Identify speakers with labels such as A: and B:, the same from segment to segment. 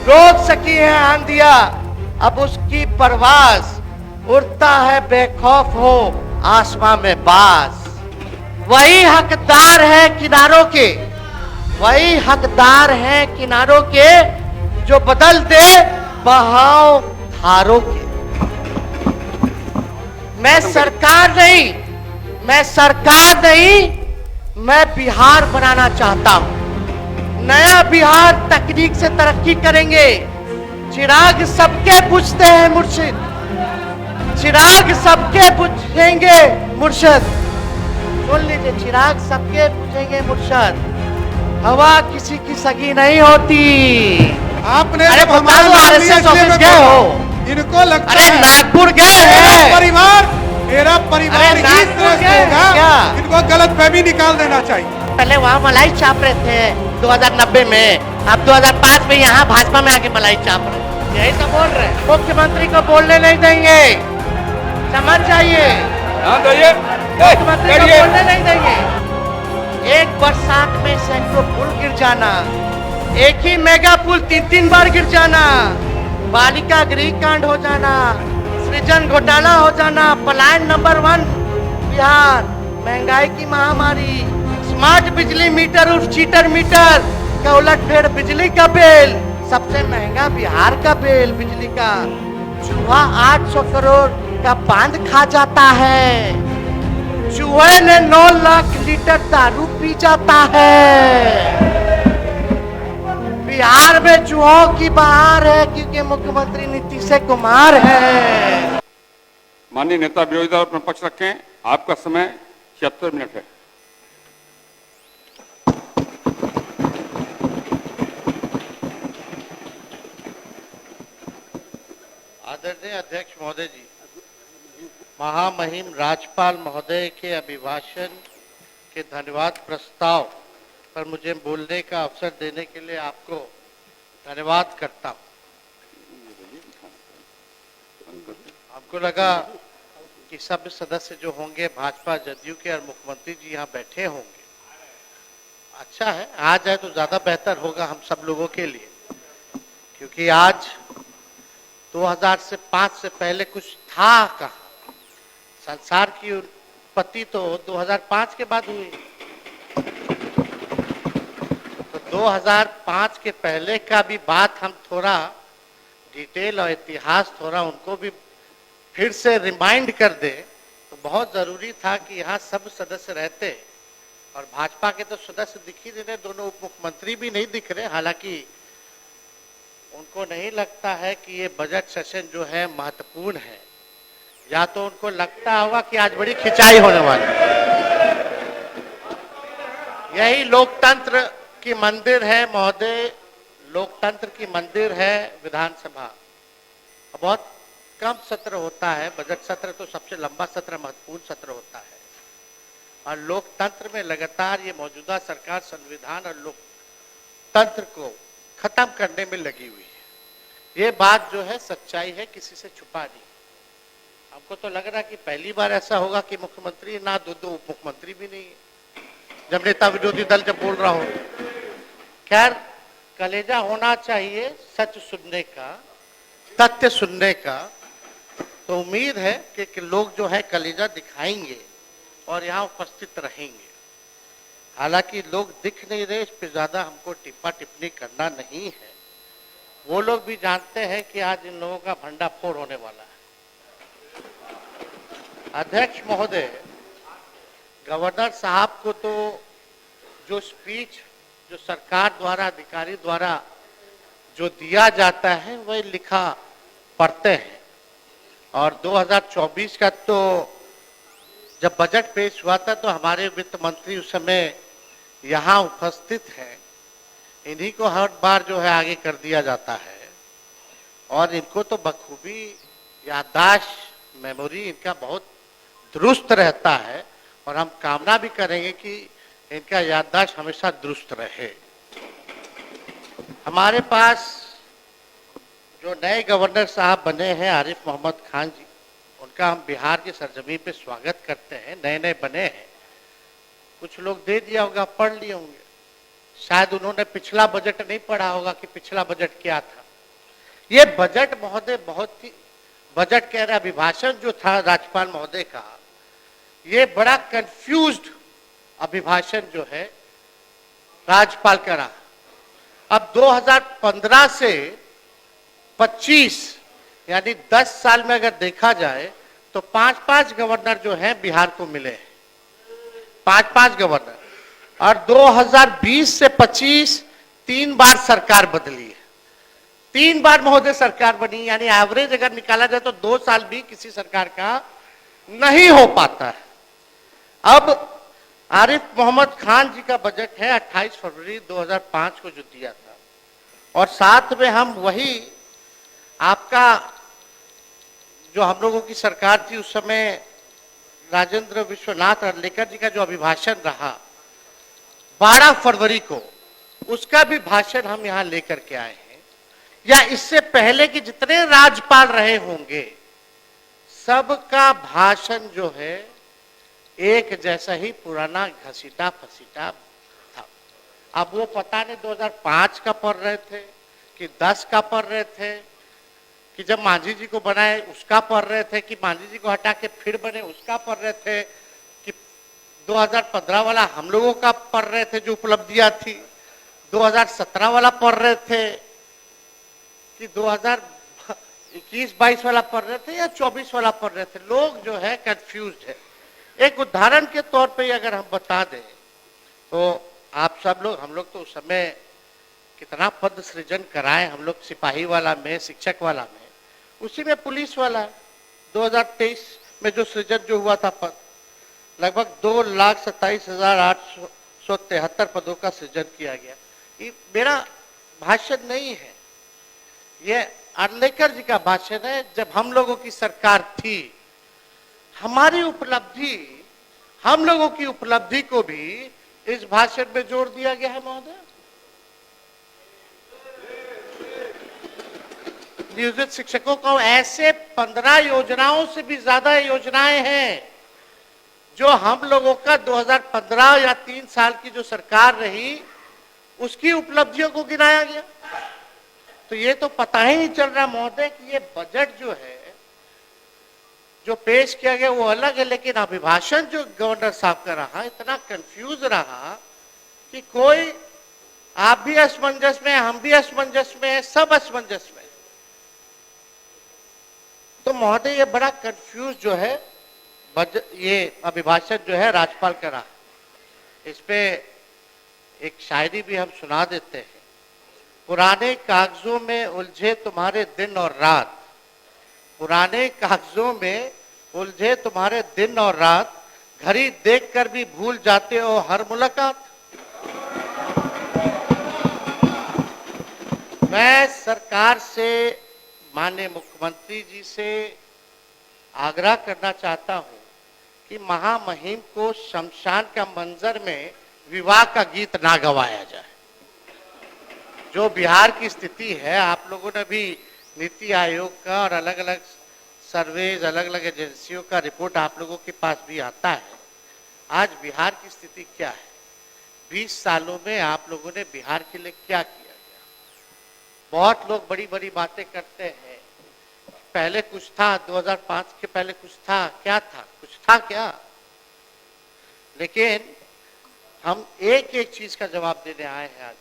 A: रोक सकी है आंधिया, अब उसकी परवास, उड़ता है बेखौफ हो आसमां में बास। वही हकदार है किनारों के, वही हकदार है किनारों के, जो बदल दे बहाव धारों के। मैं सरकार नहीं, मैं बिहार बनाना चाहता हूं। नया बिहार तकनीक से तरक्की करेंगे। चिराग सबके बुझते हैं मुर्शिद, चिराग सबके बुझेंगे मुर्शिद। सुन लीजिए, चिराग सबके बुझेंगे मुर्शिद। हवा किसी की सगी नहीं होती।
B: आपने
A: अरे
B: जब हमारा
A: बताओ,
B: नाम
A: आरएसएस
B: लिया इसलिए
A: ऑफिस
B: मैं
A: गए
B: बोल रहा
A: हो?
B: हूं। इनको लगता
A: अरे
B: है
A: नागपुर गए हैं?
B: मेरा परिवार
A: अरे
B: ही
A: नागपुर
B: श्रेष्ठ
A: गए
B: होगा।
A: क्या?
B: इनको गलतफहमी निकाल देना चाहिए।
A: पहले वहाँ मलाई चाप रहे थे 2090 में, अब 2005 में यहाँ भाजपा में आके मलाई चाप रहे। यही तो बोल रहे हैं। मुख्यमंत्री को बोलने नहीं देंगे, समझ जाइए। मुख्यमंत्री को बोलने नहीं देंगे। एक बरसात में सैकड़ों पुल गिर जाना, एक ही मेगा पुल 3-3 बार गिर जाना, बालिका गृह कांड हो जाना, सृजन घोटाला हो जाना, पलायन नंबर 1 बिहार, महंगाई की महामारी, स्मार्ट बिजली मीटर और चीटर मीटर का उलटफेर बिजली का बिल, सबसे महंगा बिहार का बिल बिजली का। चूहा 800 करोड़ का बांध खा जाता है, चूहे ने 9 लाख लीटर दारू पी जाता है। बिहार में चूहों की बहार है क्योंकि मुख्यमंत्री नीतीश कुमार है।
C: माननीय नेता विरोधी दल अपना पक्ष रखें। आपका समय 76 मिनट है।
A: आदरणीय अध्यक्ष महोदय जी, महामहिम राज्यपाल महोदय के अभिभाषण के धन्यवाद प्रस्ताव पर मुझे बोलने का अवसर देने के लिए आपको धन्यवाद करता हूं। आपको लगा कि सब सदस्य जो होंगे भाजपा जदयू के और मुख्यमंत्री जी यहाँ बैठे होंगे, अच्छा है, आ जाए तो ज्यादा बेहतर होगा हम सब लोगों के लिए, क्योंकि आज 2005 से पहले कुछ था कहाँ। संसार की उत्पत्ति तो 2005 के बाद हुई, तो 2005 के पहले का भी बात हम थोड़ा डिटेल और इतिहास थोड़ा उनको भी फिर से रिमाइंड कर दे तो बहुत जरूरी था कि यहाँ सब सदस्य रहते। और भाजपा के तो सदस्य दिख ही नहीं रहे, दोनों उप मुख्यमंत्री भी नहीं दिख रहे, हालांकि उनको नहीं लगता है कि ये बजट सेशन जो है महत्वपूर्ण है, या तो उनको लगता होगा कि आज बड़ी खिंचाई होने वाली है। यही लोकतंत्र की मंदिर है महोदय, लोकतंत्र की मंदिर है विधानसभा। बहुत कम सत्र होता है, बजट सत्र तो सबसे लंबा सत्र, महत्वपूर्ण सत्र होता है, और लोकतंत्र में लगातार ये मौजूदा सरकार संविधान और लोकतंत्र को खत्म करने में लगी हुई है। ये बात जो है सच्चाई है, किसी से छुपा नहीं। हमको तो लग रहा है कि पहली बार ऐसा होगा कि मुख्यमंत्री ना, दो उप मुख्यमंत्री भी नहीं है, जब नेता विरोधी दल जब बोल रहा हो। खैर, कलेजा होना चाहिए सच सुनने का, तथ्य सुनने का। तो उम्मीद है कि लोग जो है कलेजा दिखाएंगे और यहाँ उपस्थित रहेंगे। हालांकि लोग दिख नहीं रहे, इस पे ज्यादा हमको टिप्पा टिप्पणी करना नहीं है। वो लोग भी जानते हैं कि आज इन लोगों का भंडाफोड़ होने वाला है। अध्यक्ष महोदय, गवर्नर साहब को तो जो स्पीच जो सरकार द्वारा, अधिकारी द्वारा जो दिया जाता है वह लिखा पढ़ते हैं। और 2024 का तो जब बजट पेश हुआ था तो हमारे वित्त मंत्री उस समय यहाँ उपस्थित हैं। इन्हीं को हर बार जो है आगे कर दिया जाता है, और इनको तो बखूबी याददाश्त, मेमोरी इनका बहुत दुरुस्त रहता है, और हम कामना भी करेंगे कि इनका याददाश्त हमेशा दुरुस्त रहे। हमारे पास जो नए गवर्नर साहब बने हैं आरिफ मोहम्मद खान जी, उनका हम बिहार की सरजमीन पे स्वागत करते हैं। नए नए बने हैं, कुछ लोग दे दिया होगा, पढ़ लिए होंगे, शायद उन्होंने पिछला बजट नहीं पढ़ा होगा कि पिछला बजट क्या था। ये बजट महोदय बहुत ही, बजट कह रहे अभिभाषण जो था राज्यपाल महोदय का, ये बड़ा कंफ्यूज्ड अभिभाषण जो है राज्यपाल का रहा। अब 2015 से 25 यानी 10 साल में अगर देखा जाए तो 5-5 गवर्नर जो हैं बिहार को मिले हैं, 5-5 गवर्नर, और 2020 से 25 3 बार सरकार बदली है, 3 बार महोदय सरकार बनी, यानी एवरेज अगर निकाला जाए तो 2 साल भी किसी सरकार का नहीं हो पाता है। अब आरिफ मोहम्मद खान जी का बजट है 28 फरवरी 2005 को जो दिया था, और साथ में हम वही आपका जो हम लोगों की सरकार थी उस समय राजेंद्र विश्वनाथ अर्लेकर जी का जो अभिभाषण रहा 12 फरवरी को, उसका भी भाषण हम यहां लेकर के आए हैं। या इससे पहले कि जितने राज्यपाल रहे होंगे सबका भाषण जो है एक जैसा ही पुराना घसीटा फसीटा था। अब वो पता नहीं 2005 का पढ़ रहे थे कि 10 का पढ़ रहे थे, कि जब मांझी जी को बनाए उसका पढ़ रहे थे, कि मांझी जी को हटा के फिर बने उसका पढ़ रहे थे, कि 2015 वाला हम लोगों का पढ़ रहे थे जो उपलब्धियां थी, 2017 वाला पढ़ रहे थे, कि 2021-22 वाला पढ़ रहे थे या 24 वाला पढ़ रहे थे। लोग जो है कंफ्यूज्ड है। एक उदाहरण के तौर पे अगर हम बता दें तो आप सब लोग, हम लोग तो उस समय कितना पद सृजन कराए हम लोग, सिपाही वाला में, शिक्षक वाला में, उसी में पुलिस वाला 2023 में जो सृजन जो हुआ था पद, लगभग 2,27,873 पदों का सृजन किया गया। ये मेरा भाषण नहीं है, ये अर्लेकर जी का भाषण है। जब हम लोगों की सरकार थी, हमारी उपलब्धि, हम लोगों की उपलब्धि को भी इस भाषण में जोड़ दिया गया है महोदय। नियोजित शिक्षकों को ऐसे 15 योजनाओं से भी ज्यादा योजनाएं हैं जो हम लोगों का 2015 या 3 साल की जो सरकार रही उसकी उपलब्धियों को गिनाया गया। तो ये तो पता ही नहीं चल रहा महोदय कि ये बजट जो है जो पेश किया गया वो अलग है, लेकिन अभिभाषण जो गवर्नर साहब का रहा इतना कंफ्यूज रहा कि कोई, आप भी असमंजस में, हम भी असमंजस में, सब असमंजस में। तो महोदय ये बड़ा कंफ्यूज जो है ये अभिभाषण जो है राज्यपाल का रहा। इस पे एक शायरी भी हम सुना देते हैं। पुराने कागजों में उलझे तुम्हारे दिन और रात, पुराने कागजों में उलझे तुम्हारे दिन और रात, घड़ी देखकर भी भूल जाते हो हर मुलाकात। मैं सरकार से, माननीय मुख्यमंत्री जी से आग्रह करना चाहता हूं कि महामहिम को शमशान का मंजर में विवाह का गीत ना गवाया जाए। जो बिहार की स्थिति है, आप लोगों ने भी नीति आयोग का और अलग अलग सर्वेज, अलग अलग एजेंसियों का रिपोर्ट आप लोगों के पास भी आता है। आज बिहार की स्थिति क्या है, 20 सालों में आप लोगों ने बिहार के लिए क्या किया गया। बहुत लोग बड़ी बड़ी बातें करते हैं, पहले कुछ था, 2005 के पहले कुछ था, क्या था, कुछ था क्या। लेकिन हम एक एक चीज का जवाब देने आए हैं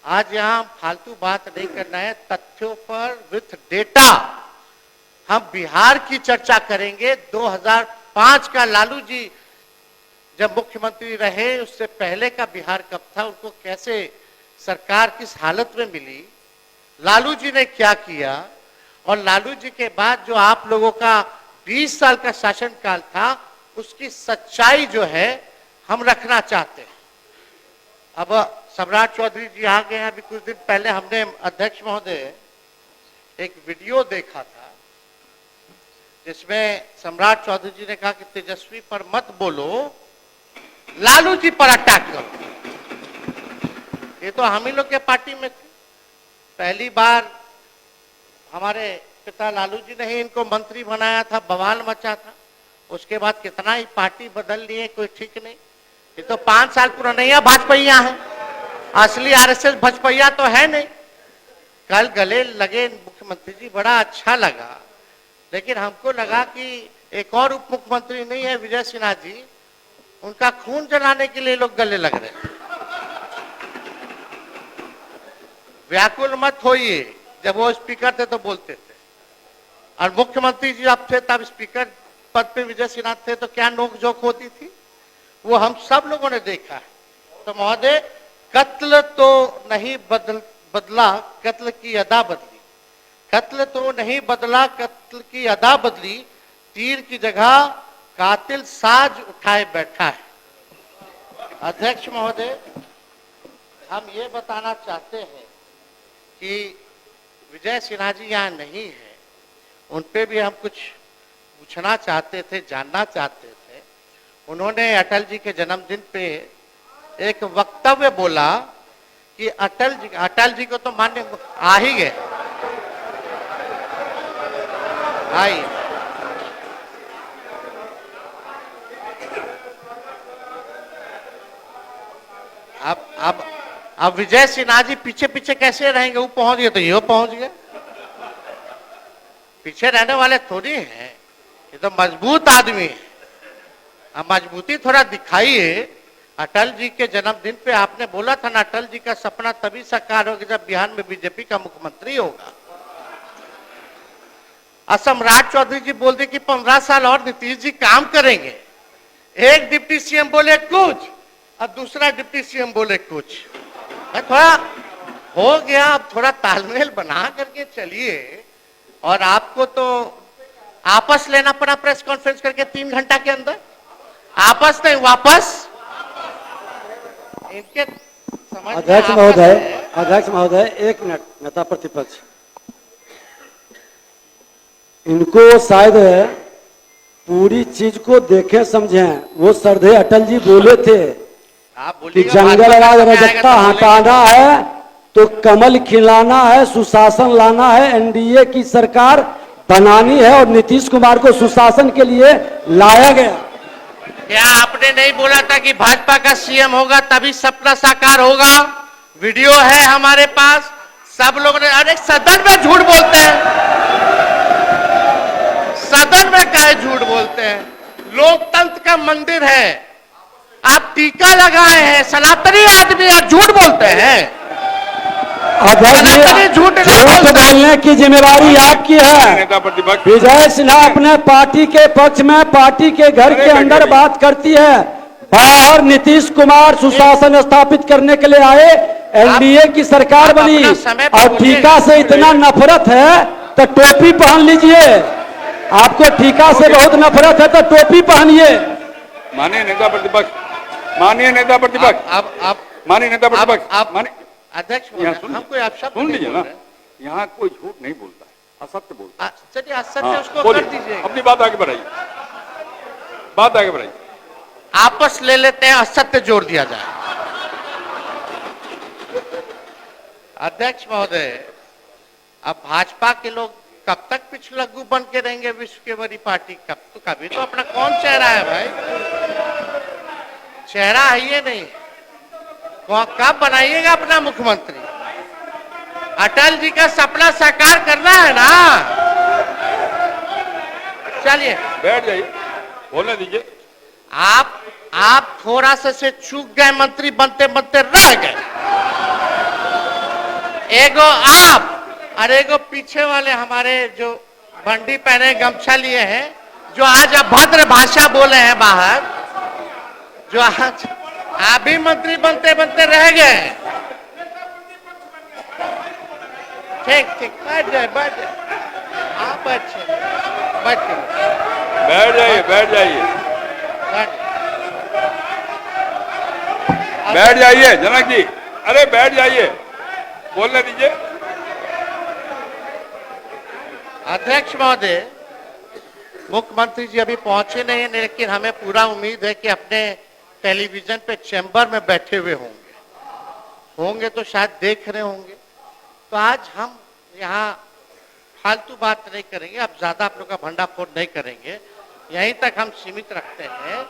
A: आज यहाँ फालतू बात नहीं करना है, तथ्यों पर विथ डेटा हम बिहार की चर्चा करेंगे। 2005 का लालू जी जब मुख्यमंत्री रहे, उससे पहले का बिहार कब था, उनको कैसे सरकार किस हालत में मिली, लालू जी ने क्या किया, और लालू जी के बाद जो आप लोगों का 20 साल का शासनकाल था उसकी सच्चाई जो है हम रखना चाहते हैं। अब सम्राट चौधरी जी आ गए हैं। अभी कुछ दिन पहले हमने अध्यक्ष महोदय एक वीडियो देखा था जिसमें सम्राट चौधरी जी ने कहा कि तेजस्वी पर मत बोलो, लालू जी पर अटैक करो। ये तो हम ही लोग के पार्टी में थे। पहली बार हमारे पिता लालू जी ने ही इनको मंत्री बनाया था, बवाल मचा था। उसके बाद कितना ही पार्टी बदल लिए, कोई ठीक नहीं। ये तो 5 साल पुराना भाजपा है, असली आरएसएस भाजपा तो है नहीं। कल गले लगे मुख्यमंत्री जी, बड़ा अच्छा लगा, लेकिन हमको लगा कि एक और उप मुख्यमंत्री नहीं है विजय सिन्हा जी, उनका खून जलाने के लिए लोग गले लग रहे हैं। व्याकुल मत होइए, जब वो स्पीकर थे तो बोलते थे, और मुख्यमंत्री जी अब थे तब स्पीकर पद पे विजय सिन्हा थे तो क्या नोकझोंक होती थी, वो हम सब लोगों ने देखा है। तो महोदय, कत्ल तो नहीं बदला, कत्ल की अदा बदली। कत्ल तो नहीं बदला, कत्ल की अदा बदली। तीर की जगह कातिल साज उठाए बैठा है। अध्यक्ष महोदय, हम ये बताना चाहते हैं कि विजय सिन्हा जी यहाँ नहीं है, उन पे भी हम कुछ पूछना चाहते थे, जानना चाहते थे। उन्होंने अटल जी के जन्मदिन पे एक वक्तव्य बोला कि अटल जी को तो मान्य आ ही गए, आइए। अब विजय सिन्हा जी पीछे पीछे कैसे रहेंगे, वो पहुंच गए तो ये पहुंच गए, पीछे रहने वाले थोड़ी हैं, ये तो मजबूत आदमी है। अब मजबूती थोड़ा दिखाइए। अटल जी के जन्मदिन पे आपने बोला था ना, अटल जी का सपना तभी साकार होगा जब बिहार में बीजेपी का मुख्यमंत्री होगा। सम्राट चौधरी जी बोल दे कि 15 साल और नीतीश जी काम करेंगे। एक डिप्टी सीएम बोले कुछ और दूसरा डिप्टी सीएम बोले कुछ, थोड़ा हो गया, अब थोड़ा तालमेल बना करके चलिए। और आपको तो आपस लेना पड़ा प्रेस कॉन्फ्रेंस करके 3 घंटा के अंदर, आपस नहीं वापस। इनके समझ
D: अध्यक्ष महोदय, एक मिनट। नेता प्रतिपक्ष, इनको शायद पूरी चीज को देखे समझे। वो श्रद्धेय अटल जी बोले थे कि जंगल राज रजकता हटाना है तो कमल खिलाना है, सुशासन लाना है, एनडीए की सरकार बनानी है, और नीतीश कुमार को सुशासन के लिए लाया गया।
A: क्या आपने नहीं बोला था कि भाजपा का सीएम होगा तभी सपना साकार होगा? वीडियो है हमारे पास, सब लोग ने। अरे सदन में झूठ बोलते हैं, सदन में काहे झूठ बोलते हैं? लोकतंत्र का मंदिर है, आप टीका लगाए हैं, सनातनी आदमी आप झूठ बोलते हैं।
D: झूठ बोलने की जिम्मेवारी आपकी है। विजय सिन्हा अपने पार्टी के पक्ष में पार्टी के घर के अंदर बात करती है, बाहर नीतीश कुमार सुशासन स्थापित करने के लिए आए, एनडीए की सरकार बनी, और टीका से इतना नफरत है तो टोपी पहन लीजिए। आपको टीका से बहुत नफरत है तो टोपी पहनिए।
C: माननीय नेता प्रतिपक्ष, माननीय नेता प्रतिपक्ष,
A: अध्यक्ष हम कोई आप शब्द
C: सुन लीजिए ना, यहाँ कोई झूठ नहीं बोलता है, असत्य बोलता है।
A: चलिए असत्य उसको कर दीजिए,
C: अपनी बात आगे बढ़ाइए, बात आगे बढ़ाइए।
A: आपस ले लेते हैं, असत्य जोड़ दिया जाए। अध्यक्ष महोदय, अब भाजपा के लोग कब तक पिछलग्गू बन के रहेंगे विश्व के बड़ी पार्टी? कभी तो अपना कौन चेहरा है भाई? चेहरा है ये नहीं, कब बनाइएगा अपना मुख्यमंत्री? अटल जी का सपना साकार करना है ना। चलिए
C: बैठ जाइए, बोलने दीजिए।
A: आप थोड़ा से चूक गए, मंत्री बनते बनते रह गए। एगो आप और एगो पीछे वाले हमारे जो बंडी पहने गमछा लिए हैं, जो आज अभद्र भाषा बोले हैं बाहर, जो आज आप भी मंत्री बनते बनते रह गए। ठीक ठीक, बैठ जाए, बैठ जाए, आप अच्छे बैठ
C: जाइए, बैठ जाइए, बैठ जाइए जनक जी, अरे बैठ जाइए, बोलने दीजिए।
A: अध्यक्ष महोदय, मुख्यमंत्री जी अभी पहुंचे नहीं है, लेकिन हमें पूरा उम्मीद है कि अपने टेलीविजन पे चैम्बर में बैठे हुए होंगे तो शायद देख रहे होंगे। तो आज हम यहाँ फालतू बात नहीं करेंगे, अब ज्यादा आप लोग का भंडाफोड़ नहीं करेंगे, यहीं तक हम सीमित रखते हैं।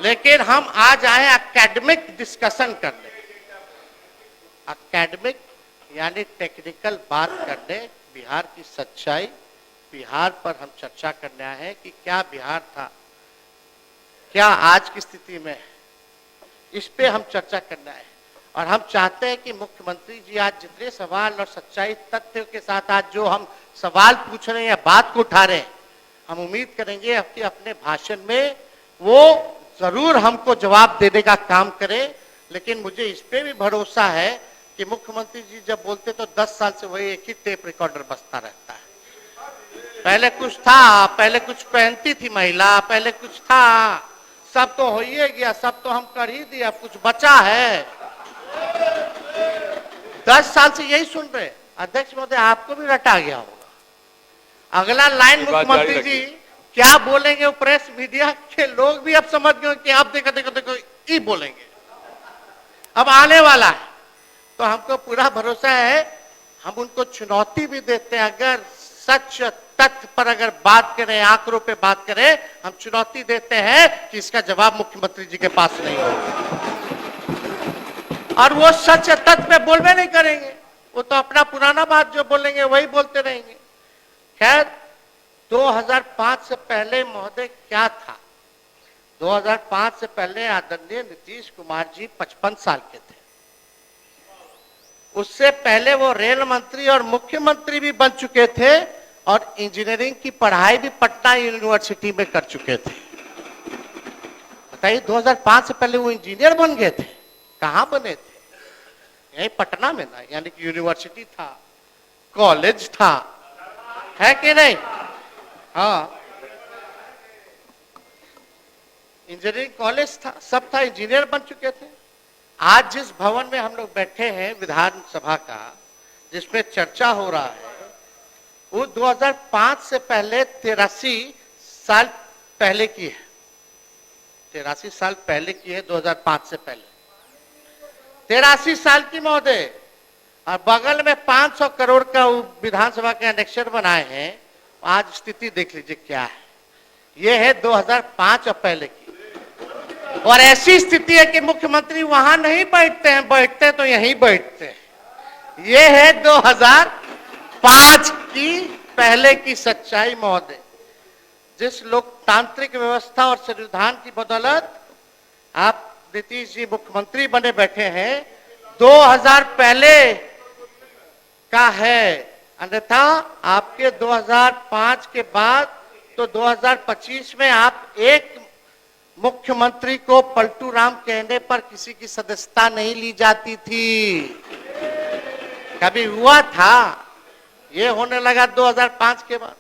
A: लेकिन हम आज आए एकेडमिक डिस्कशन करने। एकेडमिक यानी टेक्निकल बात करने, बिहार की सच्चाई, बिहार पर हम चर्चा करने आए हैं कि क्या बिहार था, क्या आज की स्थिति में है, इस पे हम चर्चा करना है। और हम चाहते हैं कि मुख्यमंत्री जी आज जितने सवाल और सच्चाई तथ्यों के साथ आज जो हम सवाल पूछ रहे हैं या बात को उठा रहे हैं, हम उम्मीद करेंगे कि अपने भाषण में वो जरूर हमको जवाब देने का काम करें। लेकिन मुझे इस पे भी भरोसा है कि मुख्यमंत्री जी जब बोलते तो 10 साल से वही एक ही टेप रिकॉर्डर बजता रहता है। पहले कुछ था, पहले कुछ पहनती थी महिला, पहले कुछ था, सब तो हो ही गया, सब तो हम कर ही दिया, कुछ बचा है। 10 साल से यही सुन रहे। अध्यक्ष महोदय, आपको भी रटा गया होगा। अगला लाइन मुख्यमंत्री जी क्या बोलेंगे वो प्रेस मीडिया के लोग भी अब समझ गए कि आप देखो देखो देखो ये बोलेंगे, अब आने वाला है। तो हमको पूरा भरोसा है, हम उनको चुनौती भी देते हैं। अगर सच तथ्य पर अगर बात करें, आंकड़ों पे बात करें, हम चुनौती देते हैं कि इसका जवाब मुख्यमंत्री जी के पास नहीं होगा। और वो सच तथ्य पे बोलवे नहीं करेंगे, वो तो अपना पुराना बात जो बोलेंगे वही बोलते रहेंगे। खैर, 2005 से पहले महोदय क्या था? 2005 से पहले आदरणीय नीतीश कुमार जी 55 साल के थे। उससे पहले वो रेल मंत्री और मुख्यमंत्री भी बन चुके थे और इंजीनियरिंग की पढ़ाई भी पटना यूनिवर्सिटी में कर चुके थे। बताइए, 2005 से पहले वो इंजीनियर बन गए थे। कहां बने थे? यही पटना में ना, यानी कि यूनिवर्सिटी था, कॉलेज था, है कि नहीं? हाँ, इंजीनियरिंग कॉलेज था, सब था, इंजीनियर बन चुके थे। आज जिस भवन में हम लोग बैठे हैं विधानसभा का, जिसमें चर्चा हो रहा है, वो 2005 से पहले 83 साल पहले की है। 83 साल पहले की है, 2005 से पहले 83 साल की महोदय। और बगल में 500 करोड़ का विधानसभा के एनेक्सर बनाए हैं। आज स्थिति देख लीजिए क्या है। ये है 2005 और पहले की। और ऐसी स्थिति है कि मुख्यमंत्री वहां नहीं बैठते हैं, बैठते तो यहीं बैठते हैं। ये है 2005 की पहले की सच्चाई महोदय। जिस लोकतांत्रिक व्यवस्था और संविधान की बदौलत आप नीतीश जी मुख्यमंत्री बने बैठे हैं, 2000 पहले का है। अन्यथा आपके 2005 के बाद तो 2025 में आप एक मुख्यमंत्री को पलटू राम कहने पर किसी की सदस्यता नहीं ली जाती थी। कभी हुआ था? ये होने लगा 2005 के बाद।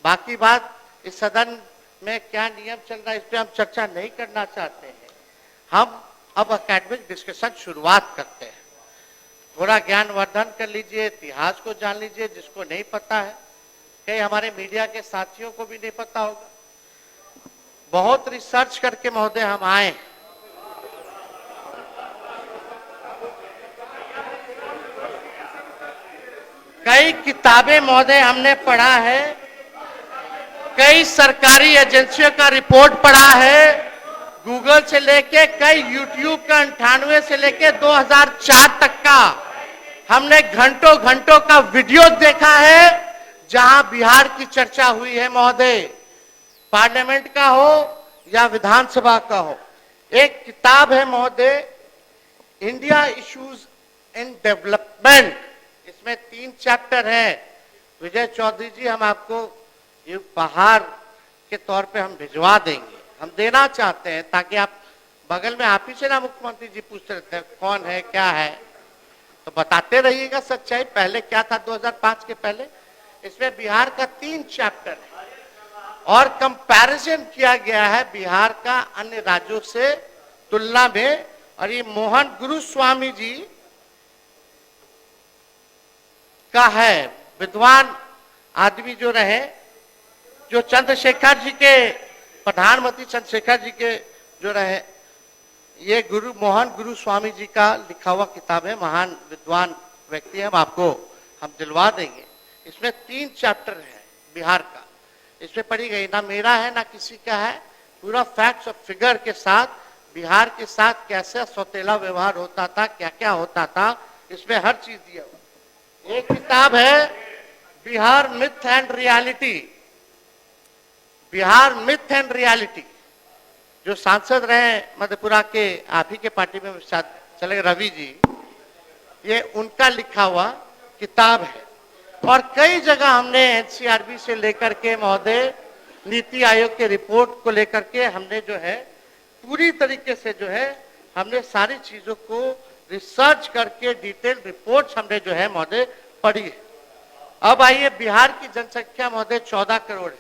A: बाकी बात इस सदन में क्या नियम चल रहा है, इस पे हम चर्चा नहीं करना चाहते हैं। हम अब एकेडमिक डिस्कशन शुरुआत करते हैं। थोड़ा ज्ञानवर्धन कर लीजिए, इतिहास को जान लीजिए जिसको नहीं पता है। कई हमारे मीडिया के साथियों को भी नहीं पता होगा। बहुत रिसर्च करके महोदय हम आए। कई किताबें महोदय हमने पढ़ा है, कई सरकारी एजेंसियों का रिपोर्ट पढ़ा है, गूगल से लेके कई यूट्यूब का 98 से लेके 2004 तक का हमने घंटों घंटों का वीडियो देखा है जहां बिहार की चर्चा हुई है महोदय। पार्लियामेंट का हो या विधानसभा का हो। एक किताब है महोदय, इंडिया इश्यूज इन डेवलपमेंट। इसमें 3 चैप्टर है। विजय चौधरी जी, हम आपको ये उपहार के तौर पे हम भिजवा देंगे, हम देना चाहते हैं, ताकि आप बगल में आप ही से ना मुख्यमंत्री जी पूछते रहते हैं कौन है क्या है, तो बताते रहिएगा सच्चाई। पहले क्या था 2005 के पहले। इसमें बिहार का 3 चैप्टर है और कंपैरिजन किया गया है बिहार का अन्य राज्यों से तुलना में। और ये मोहन गुरुस्वामी जी का है, विद्वान आदमी जो रहे, जो चंद्रशेखर जी के, प्रधानमंत्री चंद्रशेखर जी के जो रहे, ये मोहन गुरुस्वामी जी का लिखा हुआ किताब है। महान विद्वान व्यक्ति है, हम दिलवा देंगे। इसमें 3 चैप्टर है बिहार का। इसमें पढ़ी गई, ना मेरा है ना किसी का है, पूरा फैक्ट्स और फिगर के साथ बिहार के साथ कैसे सौतेला व्यवहार होता था, क्या क्या होता था, इसमें हर चीज दिया हुआ। ये किताब है Bihar myth and reality. Bihar myth and reality, जो सांसद रहे मधेपुरा के, आप ही के पार्टी में शायद चले रवि जी, ये उनका लिखा हुआ किताब है। और कई जगह हमने एनसीआरबी से लेकर के महोदय नीति आयोग के रिपोर्ट को लेकर के हमने जो है पूरी तरीके से जो है हमने सारी चीजों को रिसर्च करके डिटेल रिपोर्ट्स हमने जो है महोदय पढ़ी है। अब आइए, बिहार की जनसंख्या महोदय 14 करोड़ है।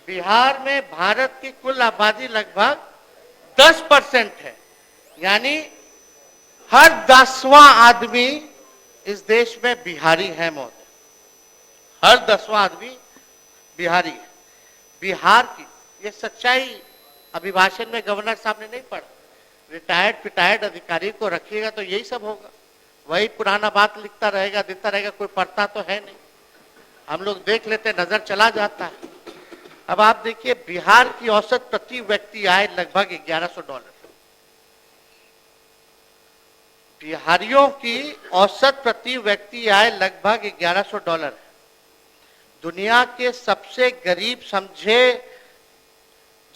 A: बिहार में भारत की कुल आबादी लगभग 10% है, यानी हर 10वां आदमी इस देश में बिहारी है महोदय, हर 10वां आदमी बिहारी है। बिहार की ये सच्चाई अभिभाषण में गवर्नर साहब ने नहीं पढ़ा। रिटायर्ड अधिकारी को रखिएगा तो यही सब होगा, वही पुराना बात लिखता रहेगा, देता रहेगा, कोई पढ़ता तो है नहीं। हम लोग देख लेते, नजर चला जाता है। अब आप देखिए, बिहार की औसत प्रति व्यक्ति आय लगभग $1100। बिहारियों की औसत प्रति व्यक्ति आय लगभग $1100 है। दुनिया के सबसे गरीब समझे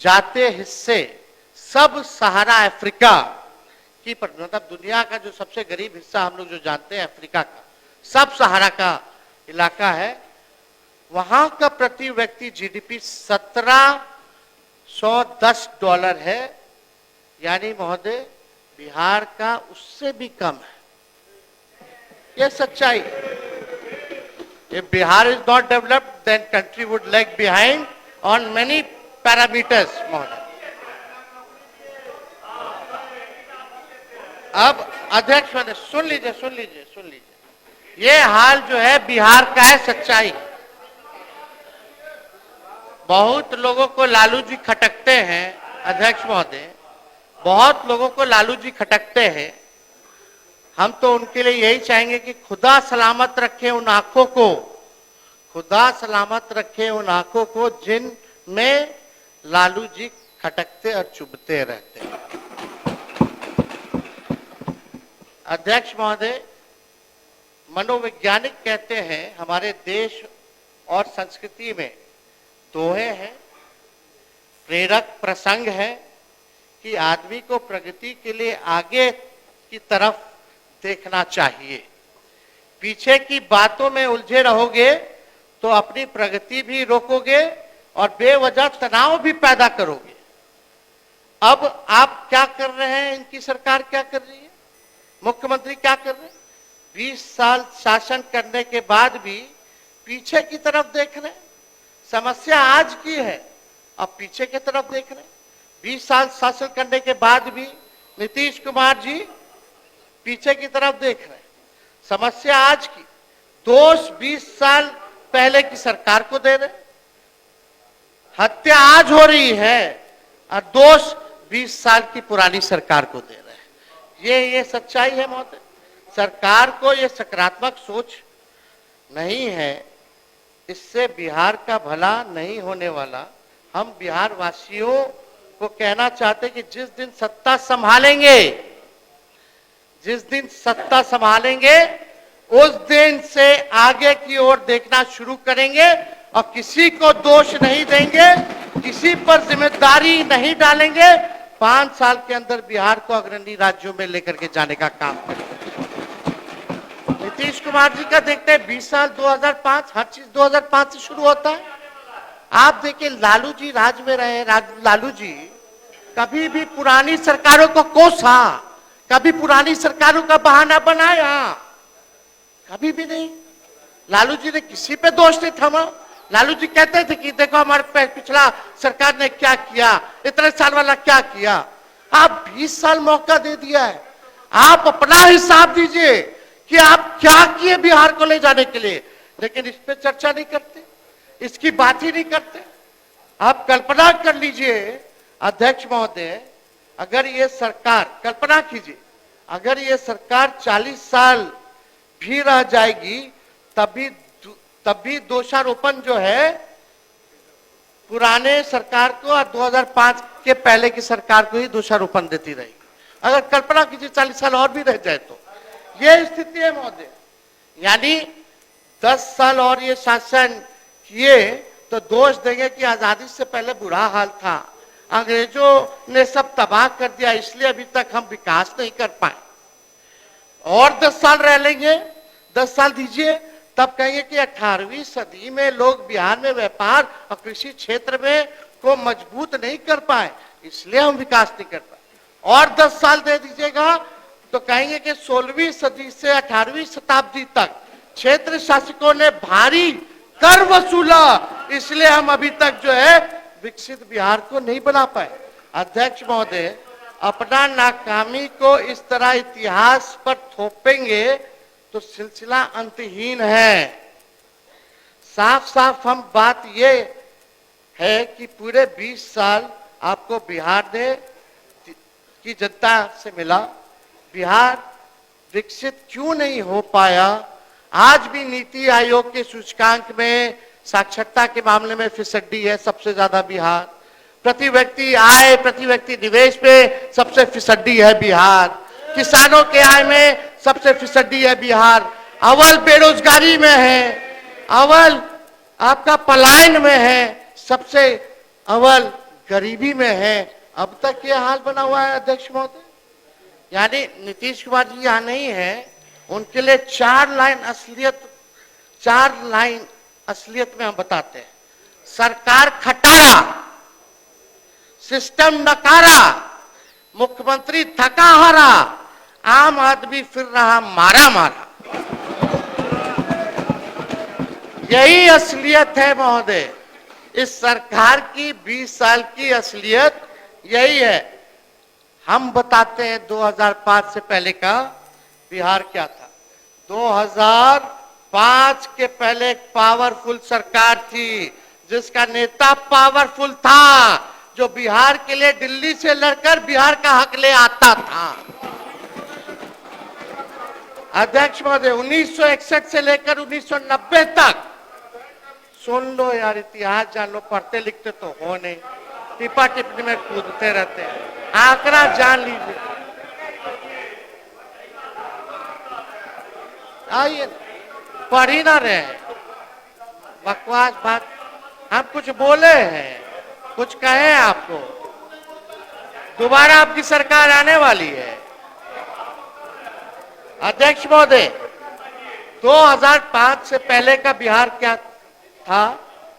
A: जाते हिस्से सब सहारा अफ्रीका की, मतलब दुनिया का जो सबसे गरीब हिस्सा हम लोग जो जानते हैं अफ्रीका का, सब सहारा का इलाका है। वहां का प्रति व्यक्ति जीडीपी $1710 है, यानी महोदय बिहार का उससे भी कम है। यह सच्चाई। If Bihar is not developed, then country would lag behind on many parameters, महोदय। अब अध्यक्ष महोदय सुन लीजिए, ये हाल जो है बिहार का है, सच्चाई। बहुत लोगों को लालू जी खटकते हैं अध्यक्ष महोदय, बहुत लोगों को लालू जी खटकते हैं। हम तो उनके लिए यही चाहेंगे कि खुदा सलामत रखे उन आंखों को, खुदा सलामत रखे उन आंखों को जिनमें लालू जी खटकते और चुभते रहते हैं। अध्यक्ष महोदय, मनोवैज्ञानिक कहते हैं हमारे देश और संस्कृति में दोहे हैं, प्रेरक प्रसंग है कि आदमी को प्रगति के लिए आगे की तरफ देखना चाहिए। पीछे की बातों में उलझे रहोगे तो अपनी प्रगति भी रोकोगे और बेवजह तनाव भी पैदा करोगे। अब आप क्या कर रहे हैं, इनकी सरकार क्या कर रही है, मुख्यमंत्री क्या कर रहे हैं? 20 साल शासन करने के बाद भी पीछे की तरफ देख रहे हैं। समस्या आज की है, अब पीछे की तरफ देख रहे हैं। 20 साल शासन करने के बाद भी नीतीश कुमार जी पीछे की तरफ देख रहे हैं। समस्या आज की, दोष 20 साल पहले की सरकार को दे रहे हैं। हत्या आज हो रही है और दोष 20 साल की पुरानी सरकार को दे रहे हैं। ये सच्चाई है महोदय। सरकार को ये सकारात्मक सोच नहीं है, इससे बिहार का भला नहीं होने वाला। हम बिहार वासियों को कहना चाहते कि जिस दिन सत्ता संभालेंगे उस दिन से आगे की ओर देखना शुरू करेंगे और किसी को दोष नहीं देंगे, किसी पर जिम्मेदारी नहीं डालेंगे। 5 साल के अंदर बिहार को अग्रणी राज्यों में लेकर के जाने का काम करेंगे। नीतीश कुमार जी का देखते हैं 20 साल 2005, हर चीज 2005 से शुरू होता है। आप देखिए, लालू जी राज में रहे, लालू जी कभी भी पुरानी सरकारों को कोसा, कभी पुरानी सरकारों का बहाना बनाया, कभी भी नहीं। लालू जी ने किसी पे दोष नहीं थमा। लालू जी कहते थे कि देखो हमारे पिछला सरकार ने क्या किया, इतने साल वाला क्या किया। आप 20 साल मौका दे दिया है, आप अपना हिसाब दीजिए कि आप क्या किए बिहार को ले जाने के लिए। लेकिन इस पे चर्चा नहीं करते, इसकी बात ही नहीं करते। आप कल्पना कर लीजिए अध्यक्ष महोदय, अगर ये सरकार, कल्पना कीजिए, अगर ये सरकार 40 साल भी रह जाएगी तब भी दोषारोपण जो है पुराने सरकार को और 2005 के पहले की सरकार को ही दोषारोपण देती रहेगी। अगर कल्पना कीजिए 40 साल और भी रह जाए तो ये स्थिति है महोदय। यानी 10 साल और ये शासन किए तो दोष देंगे कि आजादी से पहले बुरा हाल था, अंग्रेजों ने सब तबाह कर दिया, इसलिए अभी तक हम विकास नहीं कर पाए। और 10 साल रह लेंगे, 10 साल दीजिए, तब कहेंगे कि 18वीं सदी में लोग बिहार में व्यापार और कृषि क्षेत्र में को मजबूत नहीं कर पाए, इसलिए हम विकास नहीं कर पाए। और 10 साल दे दीजिएगा तो कहेंगे कि 16वीं सदी से 18वीं शताब्दी तक क्षेत्र शासकों ने भारी कर वसूला, इसलिए हम अभी तक जो है विकसित बिहार को नहीं बना पाए। अध्यक्ष महोदय, अपना नाकामी को इस तरह इतिहास पर थोपेंगे तो सिलसिला अंतहीन है। साफ साफ हम बात ये है कि पूरे 20 साल आपको बिहार ने की जनता से मिला, बिहार विकसित क्यों नहीं हो पाया? आज भी नीति आयोग के सूचकांक में साक्षरता के मामले में फिसड्डी है सबसे ज्यादा बिहार, प्रति व्यक्ति आय, प्रति व्यक्ति निवेश पे सबसे फिसड्डी है बिहार, किसानों के आय में सबसे फिसड्डी है बिहार, अव्वल बेरोजगारी में है, अव्वल आपका पलायन में है, सबसे अव्वल गरीबी में है। अब तक ये हाल बना हुआ है अध्यक्ष महोदय। यानी नीतीश कुमार जी यहाँ नहीं है, उनके लिए 4 लाइन असलियत में हम बताते हैं। सरकार खटारा, सिस्टम नकारा, मुख्यमंत्री थका हारा, आम आदमी फिर रहा मारा मारा। यही असलियत है महोदय, इस सरकार की 20 साल की असलियत यही है। हम बताते हैं 2005 से पहले का बिहार क्या था। 2005 के पहले एक पावरफुल सरकार थी, जिसका नेता पावरफुल था, जो बिहार के लिए दिल्ली से लड़कर बिहार का हक ले आता था। अध्यक्ष महोदय, 1961 से लेकर 1990 तक, सुन लो यार, इतिहास जान लो, पढ़ते लिखते तो हो नहीं, टिपा टिप्पणी में कूदते रहते हैं, आंकड़ा जान लीजिए। आइए, पढ़ ही ना रहे, बकवास बात। हम कुछ बोले हैं, कुछ कहे आपको, दोबारा आपकी सरकार आने वाली है। अध्यक्ष महोदय, 2005 से पहले का बिहार क्या था,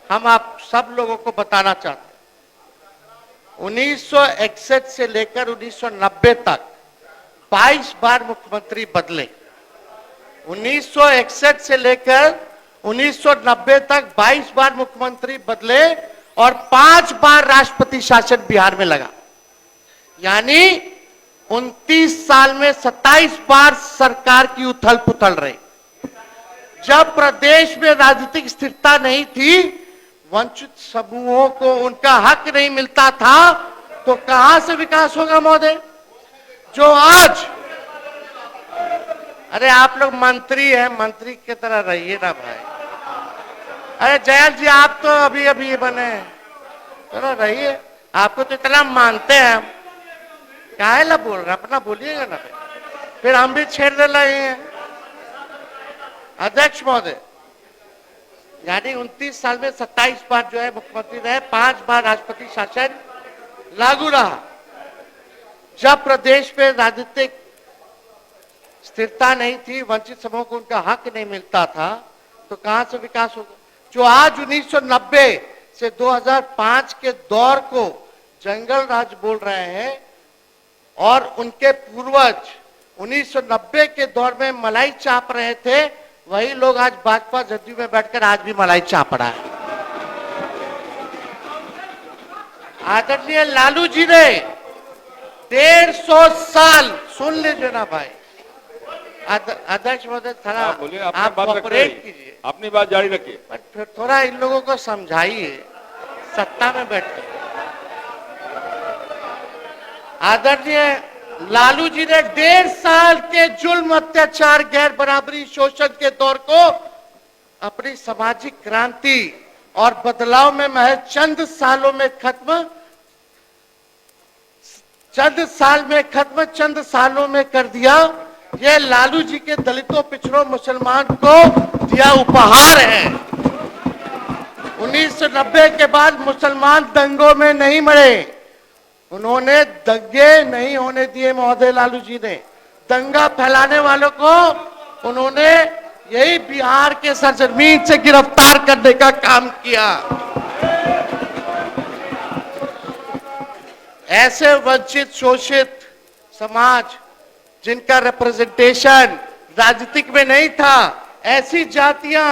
A: हम आप सब लोगों को बताना चाहते हैं। 1961 से लेकर 1990 तक 22 बार मुख्यमंत्री बदले। 1961 से लेकर 1990 तक 22 बार मुख्यमंत्री बदले और 5 बार राष्ट्रपति शासन बिहार में लगा। यानी 29 साल में 27 बार सरकार की उथल पुथल रही। जब प्रदेश में राजनीतिक स्थिरता नहीं थी, वंचित समूहों को उनका हक नहीं मिलता था, तो कहां से विकास होगा महोदय? जो आज, अरे आप लोग मंत्री हैं, मंत्री की तरह रहिए ना भाई। अरे जयल जी, आप तो अभी अभी बने, चलो रहिए, आपको तो इतना मानते हैं हम, काहे ला बोल रहे, अपना बोलिएगा ना, फिर हम भी छेड़ दे रहे हैं। अध्यक्ष महोदय, यानी 29 साल में 27 बार जो है मुख्यमंत्री रहे, 5 बार राष्ट्रपति शासन लागू रहा। जब प्रदेश में राजनीतिक स्थिरता नहीं थी, वंचित समूह को उनका हक नहीं मिलता था, तो कहां से विकास होगा? जो आज 1990 से 2005 के दौर को जंगल राज बोल रहे हैं, और उनके पूर्वज 1990 के दौर में मलाई चाप रहे थे, वही लोग आज भाजपा जदयू में बैठकर आज भी मलाई चाप रहा है। आदरणीय लालू जी ने 150 साल, सुन लीजिए ना भाई, अध्यक्ष महोदय, थोड़ा आप कोऑपरेट कीजिए,
C: अपनी बात जारी रखिए,
A: पर फिर थोड़ा इन लोगों को समझाइए, सत्ता में बैठे। आदरणीय लालू जी ने 1.5 साल के जुल्म, अत्याचार, गैर बराबरी, शोषण के दौर को अपनी सामाजिक क्रांति और बदलाव में महज चंद साल में खत्म, चंद सालों में कर दिया। ये लालू जी के दलितों, पिछड़ों, मुसलमान को दिया उपहार है। 1990 के बाद मुसलमान दंगों में नहीं मरे, उन्होंने दंगे नहीं होने दिए महोदय लालू जी ने। दंगा फैलाने वालों को उन्होंने यही बिहार के सरजमीन से गिरफ्तार करने का काम किया। ऐसे वंचित शोषित समाज जिनका रिप्रेजेंटेशन राजनीतिक में नहीं था, ऐसी जातियां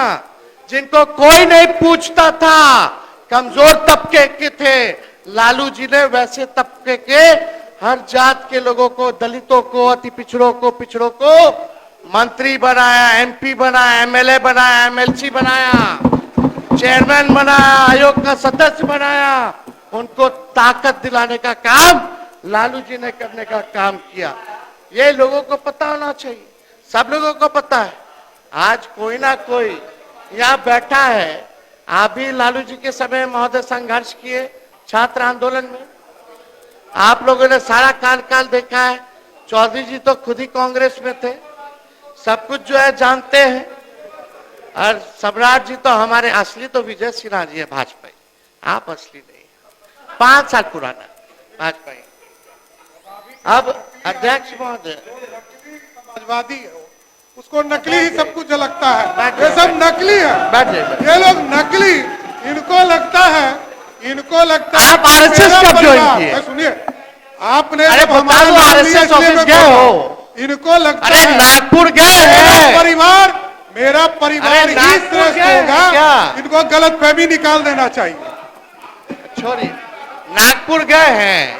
A: जिनको कोई नहीं पूछता था, कमजोर तबके के थे, लालू जी ने वैसे तबके के हर जात के लोगों को, दलितों को, अति पिछड़ों को मंत्री बनाया, एमपी बनाया, एमएलए बनाया, एमएलसी बनाया, चेयरमैन बनाया, आयोग का सदस्य बनाया। उनको ताकत दिलाने का काम लालू जी ने करने का काम किया। ये लोगों को पता होना चाहिए, सब लोगों को पता है। आज कोई ना कोई यहाँ बैठा है, आप भी लालू जी के समय महोदय संघर्ष किए छात्र आंदोलन में, आप लोगों ने सारा काल देखा है। चौधरी जी तो खुद ही कांग्रेस में थे, सब कुछ जो है जानते हैं। और सम्राट जी तो हमारे असली तो विजय सिन्हा जी है, भाजपा, आप असली नहीं, 5 साल पुराना भाजपा। अब अध्यक्ष महोदय
B: समाजवादी है, उसको नकली ही सब कुछ लगता है, ये सब नकली है, ये लोग नकली, इनको लगता है
A: आप आरएसएस कब ज्वाइन किए?
B: सुनिए, आपने
A: अरे
B: हमारे
A: आरएसएस ऑफिस गए हो,
B: इनको लगता
A: अरे
B: है
A: नागपुर गए हैं,
B: मेरा परिवार ही श्रेष्ठ होगा, इनको गलत फहमी निकाल देना चाहिए।
A: छोड़िए, नागपुर गए हैं,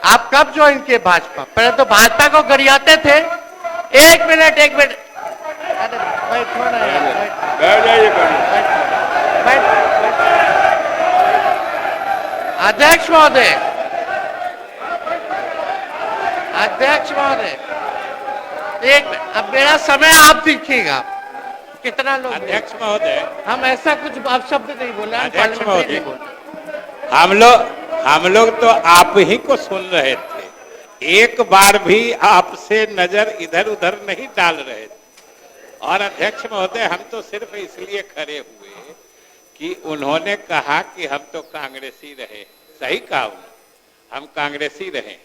A: आप कब ज्वाइन किए भाजपा? पहले तो भाजपा को गरियाते थे। एक मिनट, अरे बैठो ना यार,
C: बैठ जाइए,
A: बैठ। अध्यक्ष महोदय, एक मिनट, अब मेरा समय आप देखिएगा कितना लोग।
E: अध्यक्ष महोदय,
A: हम ऐसा कुछ अपशब्द नहीं बोले, हम
E: अध्यक्ष
A: पार्लियामेंट्री
E: महोदय,
A: नहीं बोले।
E: हम लोग तो आप ही को सुन रहे थे, एक बार भी आपसे नजर इधर उधर नहीं डाल रहे थे। और अध्यक्ष महोदय, हम तो सिर्फ इसलिए खड़े हुए कि उन्होंने कहा कि हम तो कांग्रेसी रहे, सही कहा उन्होंने, हम कांग्रेसी रहे।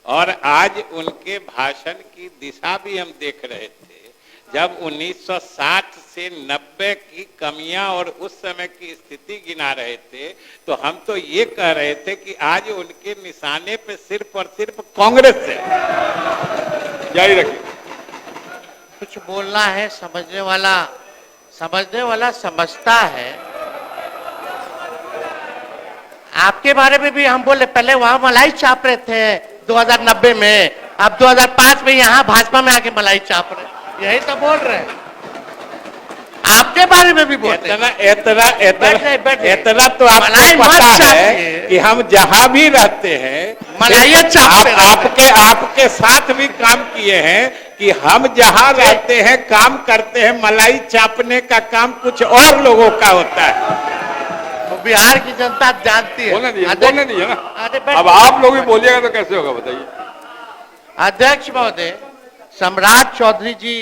E: और आज उनके भाषण की दिशा भी हम देख रहे थे, जब 1960 से 90 की कमियां और उस समय की स्थिति गिना रहे थे, तो हम तो ये कह रहे थे कि आज उनके निशाने पे सिर्फ और सिर्फ कांग्रेस है।
C: जारी रखिए।
A: कुछ बोलना है, समझने वाला समझता है। आपके बारे में भी हम बोले, पहले वहां मलाई चाप रहे थे 2090 में, अब 2005 में यहाँ भाजपा में आके मलाई चाप रहे, यही तो बोल रहे हैं। आपके बारे में भी बोलते हैं।
E: इतना तो आपको पता है कि हम जहां भी रहते हैं आपके साथ भी काम किए हैं कि हम जहां रहते हैं, काम करते हैं, मलाई चापने का काम कुछ और लोगों का होता है।
A: तो बिहार की जनता जानती है।
C: बोलने नहीं है ना, अब आप लोग भी बोलिएगा तो कैसे होगा बताइए।
A: अध्यक्ष महोदय, सम्राट चौधरी जी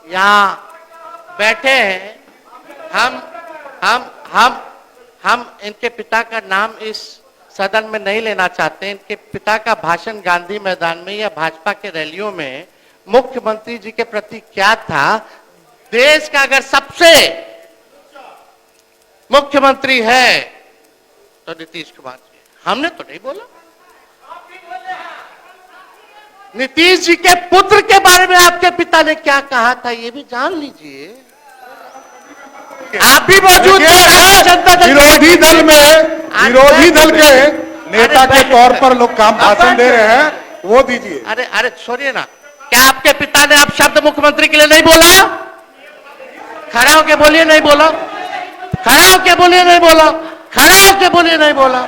A: यहाँ बैठे हैं। हम इनके पिता का नाम इस सदन में नहीं लेना चाहते। इनके पिता का भाषण गांधी मैदान में या भाजपा के रैलियों में मुख्यमंत्री जी के प्रति क्या था? देश का अगर सबसे मुख्यमंत्री है तो नीतीश कुमार जी। हमने तो नहीं बोला। नीतीश जी के पुत्र के बारे में आपके पिता ने क्या कहा था, ये भी जान लीजिए। आप भी मौजूद थे। जनता दल
B: विरोधी दल के नेता के तौर पर लोग काम भाषण दे रहे हैं, वो दीजिए।
A: अरे छोड़िए ना, क्या आपके पिता ने आप शब्द मुख्यमंत्री के लिए नहीं बोला? खड़ा होके बोलिए नहीं बोला, खड़ा होके बोलिए नहीं बोला, खड़ा होके बोलिए नहीं बोला,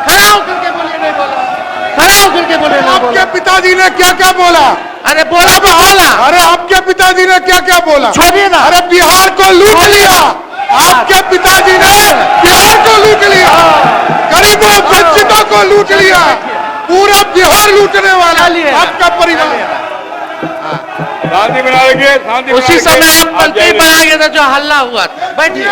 A: खड़ा होकर के बोलिए नहीं बोला, खड़ा होकर के बोलिए नहीं बोला।
B: आपके पिताजी ने क्या क्या बोला?
A: अरे बोला तो बोला।
B: अरे आपके पिताजी ने क्या क्या बोला?
A: छोड़िए ना।
B: अरे बिहार को लूट लिया, आपके पिताजी ने बिहार को लूट लिया, गरीबों वंचितों को लूट लिया, पूरा बिहार लूटने वाला आपका परिवार।
C: शांति बना रखिए, शांति बना
A: उसी
C: रखिए।
A: समय आप मंत्री
C: जाइए।
A: बना गए थे जो हल्ला हुआ था। बैठिए।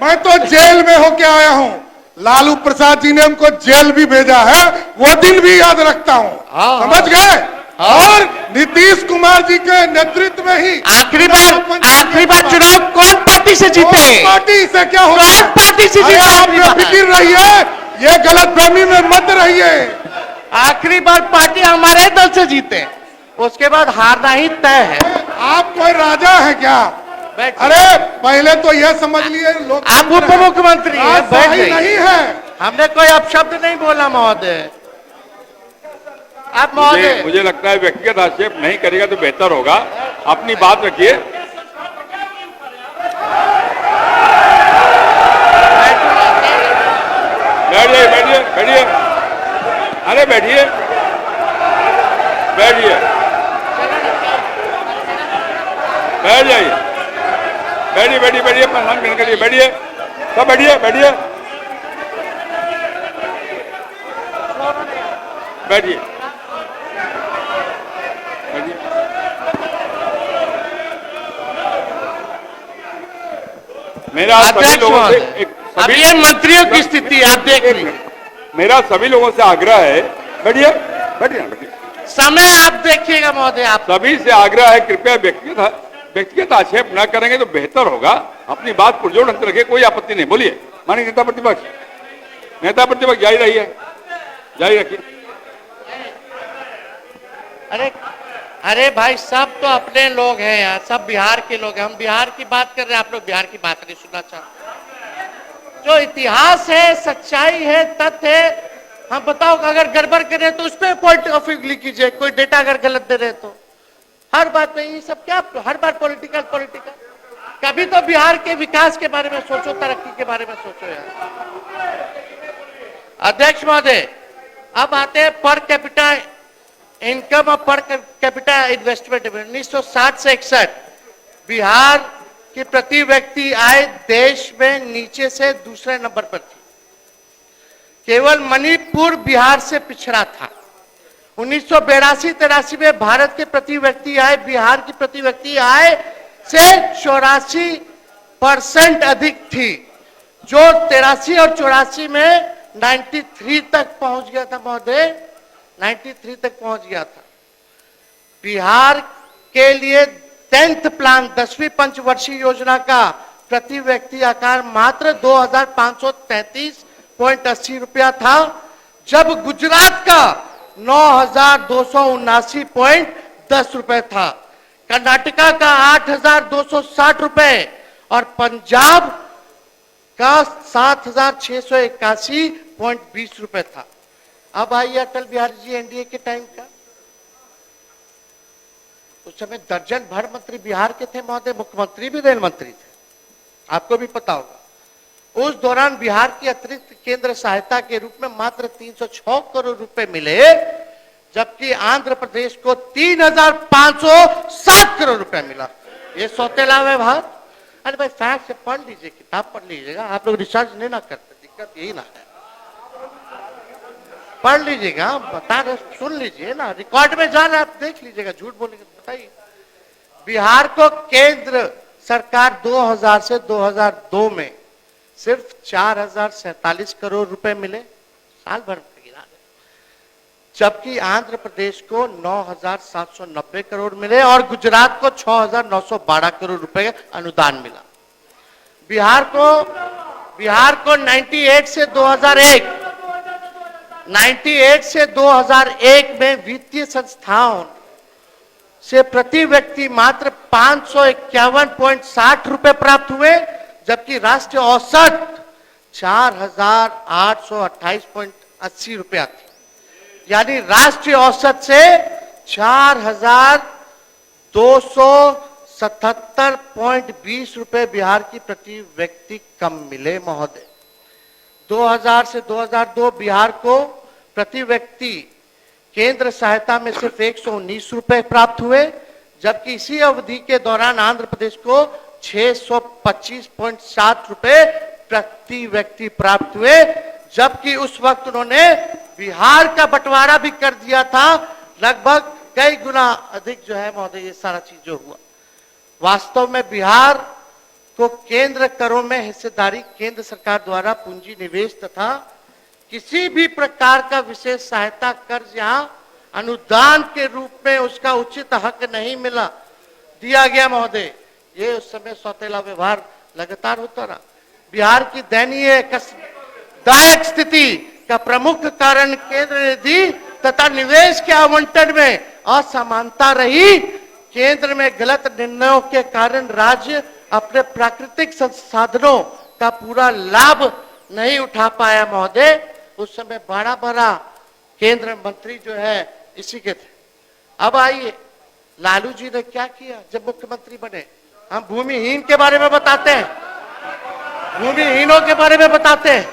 B: मैं तो जेल में होके आया हूँ, लालू प्रसाद जी ने हमको जेल भी भेजा है, वो दिन भी याद रखता हूँ।
A: हाँ,
B: समझ गए? और नीतीश कुमार जी के नेतृत्व में ही
A: आखिरी बार चुनाव कौन पार्टी से जीते?
B: कौन पार्टी से क्या होगा?
A: कौन पार्टी से
B: अरे
A: जीते?
B: आप
A: आखिरी बार।
B: बेफिक्र रहिए, ये गलतफहमी में मत रहिए।
A: आखिरी बार पार्टी हमारे दल से जीते, उसके बाद हारना ही तय है।
B: आप कोई राजा है क्या?
A: बैठिए।
B: अरे पहले तो यह समझ लिए लोग
A: आप उप मुख्यमंत्री हैं, बैठ
B: राजशाही
A: जाइए।
B: नहीं है।
A: हमने कोई अपशब्द नहीं बोला महोदय। आप महोदय
C: मुझे लगता है व्यक्तिगत आक्षेप नहीं करेगा तो बेहतर होगा। अपनी बात रखिए। बैठिए, बैठिए, बैठिए। अरे बैठिए, बैठिए, बैठ जाइए। बैठिए, बैठिए, बैठिए, प्रणाम करने के लिए बैठिए। सब बैठिए, बैठिए, बैठिए, बैठिए। मेरा सभी
A: अध्यक्ष
C: लोगों से
A: महोदय,
C: एक
A: अब ये मंत्रियों की स्थिति आप देख
C: एक
A: लीजिए।
C: मिनट। मेरा सभी लोगों से आग्रह है, बैठिए, बैठिए, बैठिए।
A: समय आप देखिएगा महोदय। आप
C: सभी से आग्रह है, कृपया व्यक्तिगत आक्षेप न करेंगे तो बेहतर होगा। अपनी बात पुरजोर ढंग से रखिए, कोई आपत्ति नहीं। बोलिए माननीय नेता प्रतिपक्ष, जारी रहिए, जारी रखिए।
A: अरे भाई, सब तो अपने लोग हैं यार, सब बिहार के लोग हैं। हम बिहार की बात कर रहे हैं, आप लोग बिहार की बात नहीं सुनना चाहते। जो इतिहास है, सच्चाई है, तथ्य है, हम बताओ अगर गड़बड़ करें तो उस पर पॉइंट ऑफ व्यू लिख कीजिए। कोई डेटा अगर गलत दे रहे तो हर बात में ये सब क्या, हर बार पॉलिटिकल। कभी तो बिहार के विकास के बारे में सोचो, तरक्की के बारे में सोचो यार। अध्यक्ष महोदय, अब आते हैं पर कैपिटा इनकम और पर कैपिटा इन्वेस्टमेंट। 1960 से 61 बिहार की प्रति व्यक्ति आय देश में नीचे से दूसरे नंबर पर थी। केवल मणिपुर बिहार से पिछड़ा था। 1982-83 में भारत के प्रति व्यक्ति आय बिहार की प्रति व्यक्ति आय से 84% अधिक थी, जो 83 और 84 में 93 तक पहुंच गया था महोदय। 93 तक पहुंच गया था। बिहार के लिए 10th प्लान 10वीं पंचवर्षीय योजना का प्रति व्यक्ति आकार मात्र 2533.80 रुपया था, जब गुजरात का 9279.10 रुपए था, कर्नाटका का 8260 रुपए और पंजाब का 7681.20 रुपए था। अब आइए अटल बिहारी जी एनडीए के टाइम का। उस समय दर्जन भर मंत्री बिहार के थे महोदय, मुख्यमंत्री भी रेल मंत्री थे, आपको भी पता होगा। उस दौरान बिहार की अतिरिक्त केंद्र सहायता के रूप में मात्र 306 करोड़ रुपए मिले, जबकि आंध्र प्रदेश को 3560 करोड़ रुपए मिला। ये सौतेला व्यवहार। अरे भाई, फैक्ट से पढ़ लीजिए, किताब पढ़ लीजिएगा। आप लोग रिसर्च नहीं ना करते, दिक्कत यही ना है। पढ़ लीजिएगा, बता रहे, सुन लीजिए ना, रिकॉर्ड में जा रहा है, आप देख लीजिएगा। झूठ बोलेंगे तो बताइए। बिहार को केंद्र सरकार 2000 से 2002 में सिर्फ 4047 करोड़ रुपए मिले, साल भर में गिरा, जबकि आंध्र प्रदेश को 9790 करोड़ मिले और गुजरात को 6912 करोड़ रुपए का अनुदान मिला। बिहार को 98 से 2001 में वित्तीय संस्थाओं से प्रति व्यक्ति मात्र 551.60 रुपए प्राप्त हुए, जबकि राष्ट्रीय औसत 4828.80 रुपया थी। यानी राष्ट्रीय औसत से 4277.20 रुपए बिहार की प्रति व्यक्ति कम मिले महोदय। 2000 से 2002 बिहार को प्रति व्यक्ति केंद्र सहायता में सिर्फ 119 रुपए प्राप्त हुए, जबकि इसी अवधि के दौरान आंध्र प्रदेश को 625.7 रुपए प्रति व्यक्ति प्राप्त हुए, जबकि उस वक्त उन्होंने बिहार का बंटवारा भी कर दिया था। लगभग कई गुना अधिक जो है महोदय ये सारा चीज जो हुआ। वास्तव में बिहार को केंद्र करों में हिस्सेदारी केंद्र सरकार द्वारा पूंजी निवेश तथा किसी भी प्रकार का विशेष सहायता कर्ज यहां अनुदान के रूप में उसका उचित हक नहीं मिला दिया गया महोदय। ये उस समय सौतेला व्यवहार लगातार होता रहा। बिहार की दयनीय दायक स्थिति का प्रमुख कारण केंद्र निधि तथा निवेश के आवंटन में असमानता रही। केंद्र में गलत निर्णयों के कारण राज्य अपने प्राकृतिक संसाधनों का पूरा लाभ नहीं उठा पाया महोदय। उस समय बड़ा बड़ा केंद्र मंत्री जो है इसी के थे। अब आइए लालू जी ने क्या किया जब मुख्यमंत्री बने। हम भूमिहीन के बारे में बताते हैं, भूमिहीनों के बारे में बताते हैं।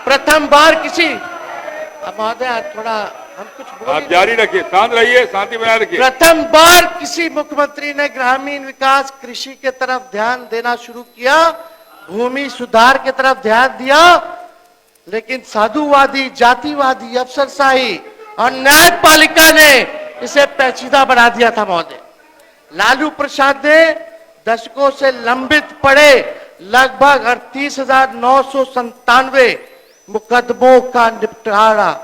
A: प्रथम बार किसी, अब महोदय थोड़ा हम कुछ
C: आप जारी रखिए, शांत रहिए, शांति बनाए रखिए।
A: प्रथम बार किसी मुख्यमंत्री ने ग्रामीण विकास कृषि के तरफ ध्यान देना शुरू किया, भूमि सुधार के तरफ ध्यान दिया, लेकिन साधुवादी, जातिवादी, अफसरशाही और न्यायपालिका ने इसे पेचीदा बना दिया था महोदय। लालू प्रसाद ने दशकों से लंबित पड़े लगभग 38,997 मुकदमों का निपटारा,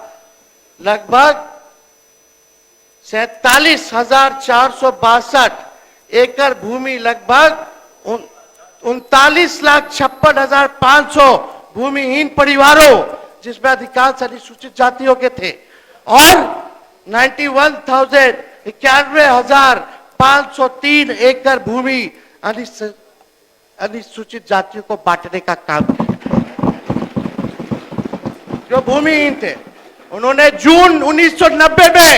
A: लगभग 47,462 एकड़ भूमि, लगभग 39,56,500 भूमिहीन परिवारों, जिसमें अधिकांश अनुसूचित जातियों के थे, और 91,503 एकड़ भूमि अनुसूचित जातियों को बांटने का काम किया। जो भूमिहीन थे उन्होंने जून 1990 में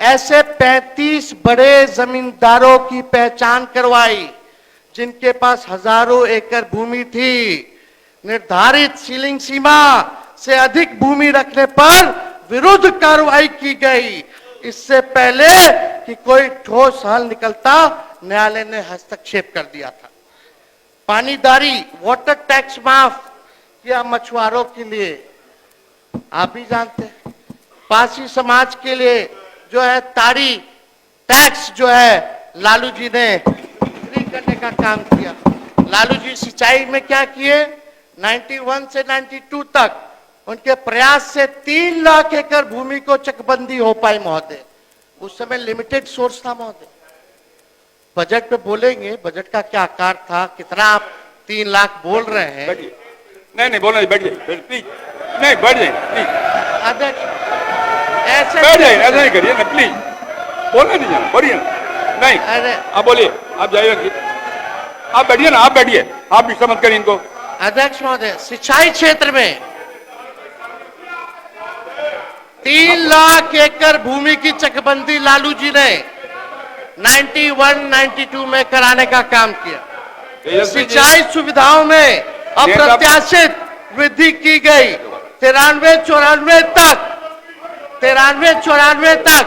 A: ऐसे 35 बड़े जमींदारों की पहचान करवाई जिनके पास हजारों एकड़ भूमि थी। निर्धारित सीलिंग सीमा से अधिक भूमि रखने पर विरुद्ध कार्रवाई की गई। इससे पहले कि कोई ठोस हल निकलता, न्यायालय ने हस्तक्षेप कर दिया था। पानीदारी, वाटर टैक्स माफ किया मछुआरों के लिए, आप भी जानते हैं। पासी समाज के लिए जो है ताड़ी टैक्स जो है लालू जी ने फ्री करने का काम किया। लालू जी सिंचाई में क्या किए, 91 से 92 तक उनके प्रयास से 3 लाख एकड़ भूमि को चकबंदी हो पाई महोदय। उस समय लिमिटेड सोर्स था महोदय। बजट पे बोलेंगे बजट का क्या आकार था, कितना आप 3 लाख बोल रहे हैं।
C: नहीं बोलना, बैठिए प्लीज, नहीं बैठ जाइए प्लीज,
A: ऐसे
C: बैठ जाइए, ऐसा नहीं करिए ना प्लीज, बोलना नहीं जाना, बढ़िए नहीं।
A: अरे
C: आप बोलिए, आप जाइए रखिए, आप बैठिए ना, आप बैठिए, आप डिस्टर्ब मत करिए इनको।
A: अध्यक्ष महोदय, सिंचाई क्षेत्र में 3 लाख एकड़ भूमि की चकबंदी लालू जी ने 91-92 में कराने का काम किया। सिंचाई सुविधाओं में अप्रत्याशित वृद्धि की गई। 93-94 तक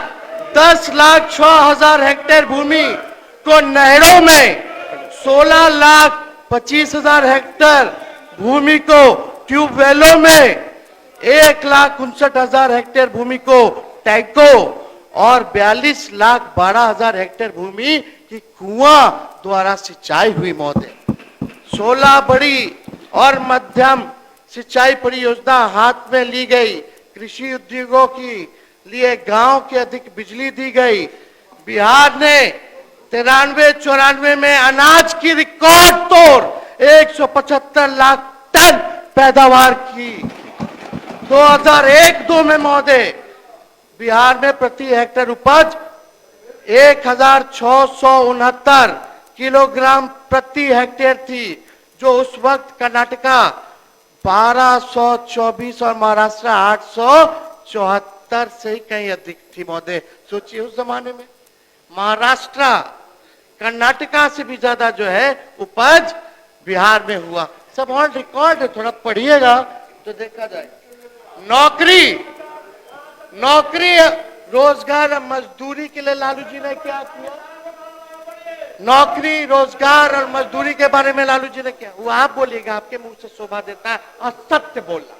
A: 10,06,000 हेक्टेयर भूमि को नहरों में, 16,25,000 हेक्टेयर भूमि को ट्यूबवेलों में, 1,59,000 हेक्टेयर भूमि को टैंकों और 42,12,000 हेक्टेयर भूमि की कुआं द्वारा सिंचाई हुई महोदय। 16 बड़ी और मध्यम सिंचाई परियोजना हाथ में ली गई। कृषि उद्योगों की लिए गांव की अधिक बिजली दी गई। बिहार ने 93-94 में अनाज की रिकॉर्ड तोड़ 175 लाख टन पैदावार की। 2001-2 में महोदय बिहार में प्रति हेक्टेयर उपज 1,669 किलोग्राम प्रति हेक्टेयर थी, जो उस वक्त कर्नाटका 1224 और महाराष्ट्र 874 से ही कहीं अधिक थी महोदय। सोचिए उस जमाने में महाराष्ट्र कर्नाटका से भी ज्यादा जो है उपज बिहार में हुआ। सब ऑन रिकॉर्ड है, थोड़ा पढ़िएगा तो देखा जाए। नौकरी रोजगार और मजदूरी के लिए लालू जी ने क्या किया? नौकरी, रोजगार और मजदूरी के बारे में लालू जी ने क्या, वो आप बोलिएगा, आपके मुंह से शोभा देता है और सत्य बोलना।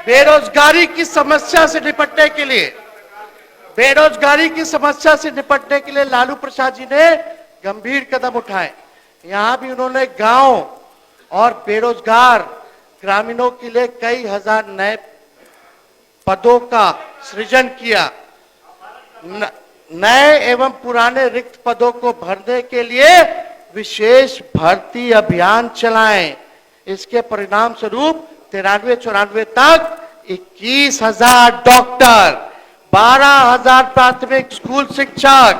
A: बेरोजगारी की समस्या से निपटने के लिए बेरोजगारी की समस्या से निपटने के लिए लालू प्रसाद जी ने गंभीर कदम उठाए। यहां भी उन्होंने गांव और बेरोजगार ग्रामीणों के लिए कई हजार नए पदों का सृजन किया। नए एवं पुराने रिक्त पदों को भरने के लिए विशेष भर्ती अभियान चलाएं। इसके परिणाम स्वरूप 93-94 तक 21,000 डॉक्टर, 12,000 प्राथमिक स्कूल शिक्षक,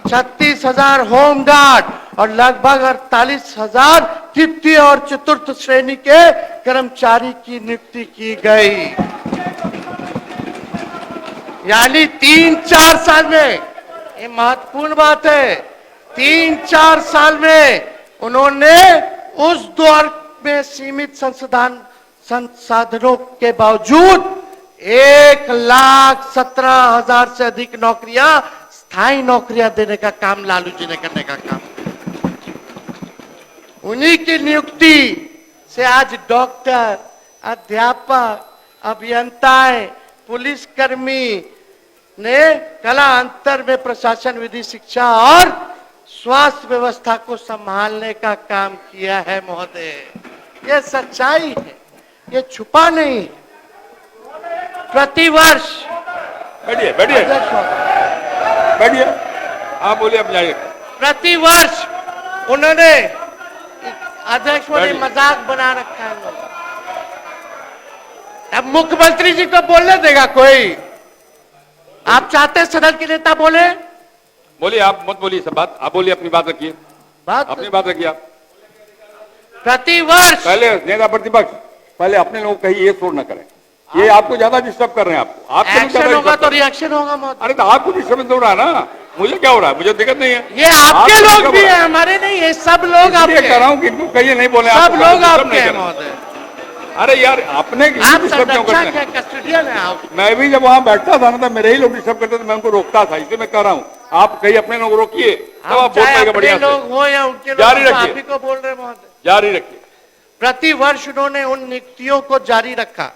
A: 36,000 होमगार्ड और लगभग 48,000 तृतीय और चतुर्थ श्रेणी के कर्मचारी की नियुक्ति की गई। यानी 3-4 साल में, ये महत्वपूर्ण बात है, 3-4 साल में उन्होंने उस दौर में सीमित संसाधनों के बावजूद 1,17,000 से अधिक नौकरियां, स्थायी नौकरियां देने का काम लालू जी ने करने का काम। उन्हीं की नियुक्ति से आज डॉक्टर, अध्यापक, अभियंताएं, पुलिसकर्मी ने कला अंतर में प्रशासन, विधि, शिक्षा और स्वास्थ्य व्यवस्था को संभालने का काम किया है महोदय। यह सच्चाई है, ये छुपा नहीं है। प्रतिवर्ष
C: बैठिए बैठिए बैठिए, आप बोलिए, अब जाइए।
A: प्रतिवर्ष उन्होंने, अध्यक्ष ने मजाक बना रखा है लोग। अब मुख्यमंत्री जी को बोलने देगा कोई? आप चाहते हैं सदन के नेता बोले?
C: बोलिए, आप मत बोलिए सब बात, आप बोलिए, अपनी बात रखिए, अपनी बात रखिए आप।
A: प्रतिवर्ष
C: पहले नेता प्रतिपक्ष, पहले अपने लोग कहीं ये शोर न करें, ये आपको ज्यादा डिस्टर्ब कर रहे हैं। आपको
A: एक्शन होगा तो रिएक्शन होगा महोदय।
C: अरे तो आपको डिस्टर्बेंस हो रहा है ना, मुझे क्या हो रहा है? मुझे दिक्कत नहीं है।
A: ये आपके लोग भी हैं, हमारे नहीं है, सब लोग आपके
C: कह रहा हूँ कि कहिए नहीं बोले,
A: सब लोग आपके हैं महोदय।
C: अरे यार, अपने
A: आप कस्टोडियन है आप।
C: मैं भी जब वहां बैठता था ना, तो मेरे ही लोग डिस्टर्ब करते थे, मैं उनको रोकता था। इसलिए मैं कह रहा हूँ, आप कहीं अपने लोग रोकिए, तब आप बोल पाएंगे बढ़िया से।
A: लोग हो या उनके
C: जारी
A: लोग,
C: रखिए,
A: आप ही को बोल रहे महोदय,
C: जारी रखिए।
A: प्रति वर्ष उन्होंने उन नियुक्तियों को जारी रखा।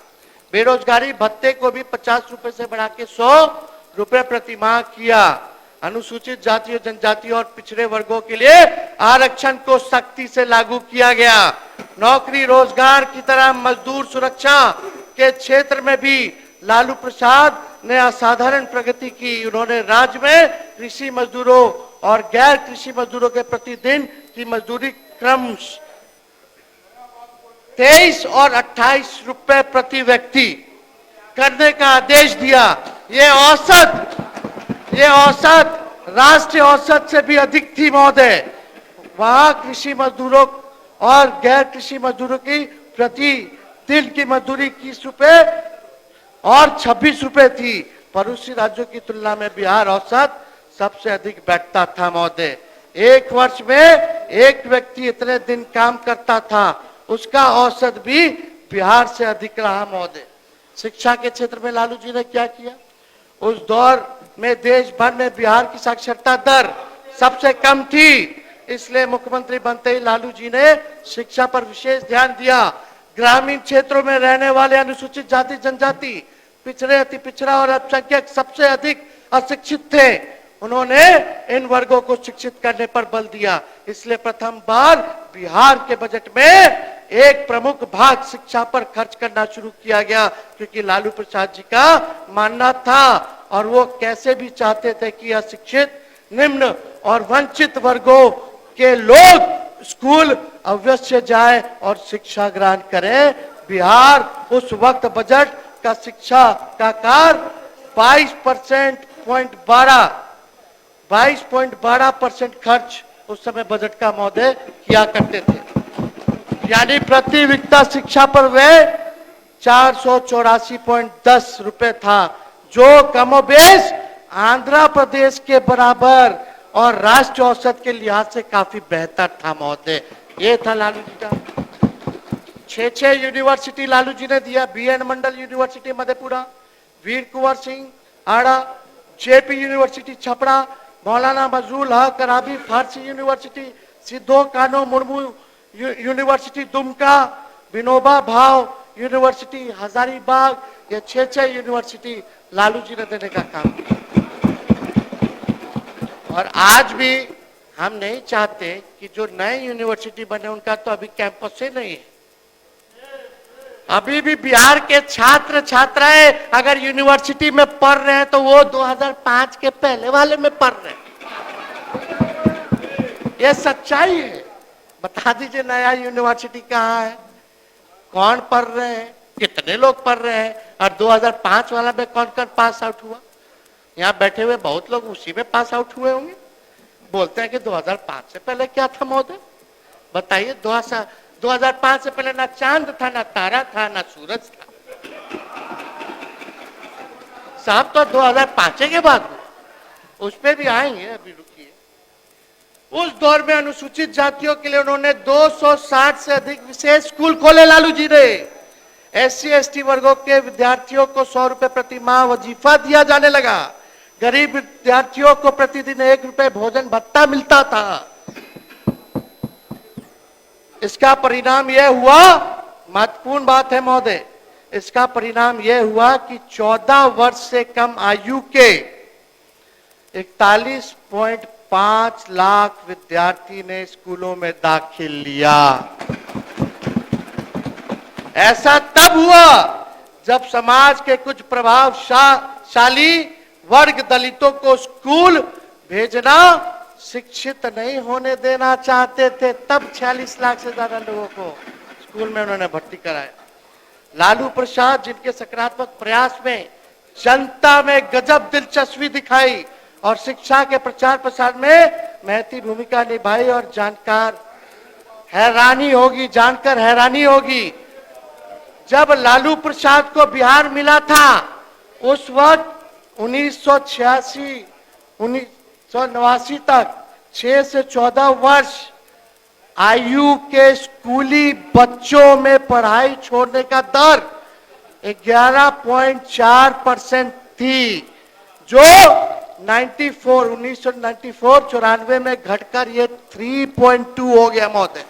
A: बेरोजगारी भत्ते को भी 50 रुपए से बढ़ा के 100 रुपए प्रति माह किया। अनुसूचित जाति, जनजाति और पिछड़े वर्गों के लिए आरक्षण को सख्ती से लागू किया गया। नौकरी रोजगार की तरह मजदूर सुरक्षा के क्षेत्र में भी लालू प्रसाद ने असाधारण प्रगति की। उन्होंने राज्य में कृषि मजदूरों और गैर कृषि मजदूरों के प्रतिदिन की मजदूरी क्रम 23 और 28 रुपए प्रति व्यक्ति करने का आदेश दिया। ये औसत राष्ट्रीय औसत से भी अधिक थी महोदय। वहां कृषि मजदूरों और गैर कृषि मजदूरों की प्रति दिन की मजदूरी 21 रुपए और 26 रुपए थी। पड़ोसी राज्यों की तुलना में बिहार औसत सबसे अधिक बैठता था महोदय। एक वर्ष में एक व्यक्ति इतने दिन काम करता था, उसका औसत भी बिहार से अधिक रहा महोदय। शिक्षा के क्षेत्र में लालू जी ने क्या किया? उस दौर में देश भर में बिहार की साक्षरता दर सबसे कम थी। इसलिए मुख्यमंत्री बनते ही लालू जी ने शिक्षा पर विशेष ध्यान दिया। ग्रामीण क्षेत्रों में रहने वाले अनुसूचित जाति, जनजाति, पिछड़े, अति पिछड़ा और अल्पसंख्यक सबसे अधिक अशिक्षित थे। उन्होंने इन वर्गों को शिक्षित करने पर बल दिया। इसलिए प्रथम बार बिहार के बजट में एक प्रमुख भाग शिक्षा पर खर्च करना शुरू किया गया, क्योंकि लालू प्रसाद जी का मानना था और वो कैसे भी चाहते थे कि अशिक्षित, निम्न और वंचित वर्गों के लोग स्कूल अवश्य जाए और शिक्षा ग्रहण करें। बिहार उस वक्त बजट का शिक्षा का कार 22.12% खर्च उस समय बजट का महोदय किया करते थे। यानी प्रति वित्ता शिक्षा पर वे 484.10 रुपए था, जो कमोबेश आंध्र प्रदेश के बराबर और राष्ट्रीय औसत के लिहाज से काफी बेहतर था महोदय। ये था लालू जी का। 6 यूनिवर्सिटी लालू जी ने दिया। BN मंडल यूनिवर्सिटी मधेपुरा, वीर कुंवर सिंह आड़ा, JP यूनिवर्सिटी छपरा, मौलाना मजरूल हक अराबी फारसी यूनिवर्सिटी, सिद्धो कानो मुर्मू यूनिवर्सिटी दुमका, विनोबा भाव यूनिवर्सिटी हजारीबाग। ये 6 यूनिवर्सिटी लालू जी ने देने का काम किया। और आज भी हम नहीं चाहते कि जो नए यूनिवर्सिटी बने उनका तो अभी कैंपस से नहीं है। अभी भी बिहार के छात्र छात्राएं अगर यूनिवर्सिटी में पढ़ रहे हैं तो वो 2005 के पहले वाले में पढ़ रहे हैं। ये सच्चाई है। बता दीजिए नया यूनिवर्सिटी कहाँ है, कौन पढ़ रहे हैं, कितने लोग पढ़ रहे हैं, और 2005 वाला में कौन कौन पास आउट हुआ। यहाँ बैठे हुए बहुत लोग उसी में पास आउट हुए होंगे। बोलते हैं कि 2005 से पहले क्या था महोदय, बताइए। 2005 से पहले ना चांद था, ना तारा था, ना सूरज था। साहब तो 2005 के बाद उस पर भी आएंगे, अभी रुकिए। उस दौर में अनुसूचित जातियों के लिए उन्होंने 260 से अधिक विशेष स्कूल खोले लालू जी ने। SC ST वर्गों के विद्यार्थियों को 100 रुपए प्रति माह वजीफा दिया जाने लगा। गरीब विद्यार्थियों को प्रतिदिन 1 रुपए भोजन भत्ता मिलता था। इसका परिणाम यह हुआ, महत्वपूर्ण बात है महोदय, इसका परिणाम यह हुआ कि 14 वर्ष से कम आयु के 41.5 लाख विद्यार्थी ने स्कूलों में दाखिल लिया। ऐसा तब हुआ जब समाज के कुछ प्रभावशाली वर्ग दलितों को स्कूल भेजना शिक्षित नहीं होने देना चाहते थे। तब 46 लाख से ज्यादा लोगों को स्कूल में उन्होंने भर्ती कराया। लालू प्रसाद जिनके सकारात्मक प्रयास में जनता में गजब दिलचस्पी दिखाई और शिक्षा के प्रचार प्रसार में महती भूमिका निभाई, और जानकर हैरानी होगी जब लालू प्रसाद को बिहार मिला था उस वक्त 1989 तक 6 से 14 वर्ष आयु के स्कूली बच्चों में पढ़ाई छोड़ने का दर 11.4% थी, जो 1994 में घटकर ये 3.2 हो गया महोदय।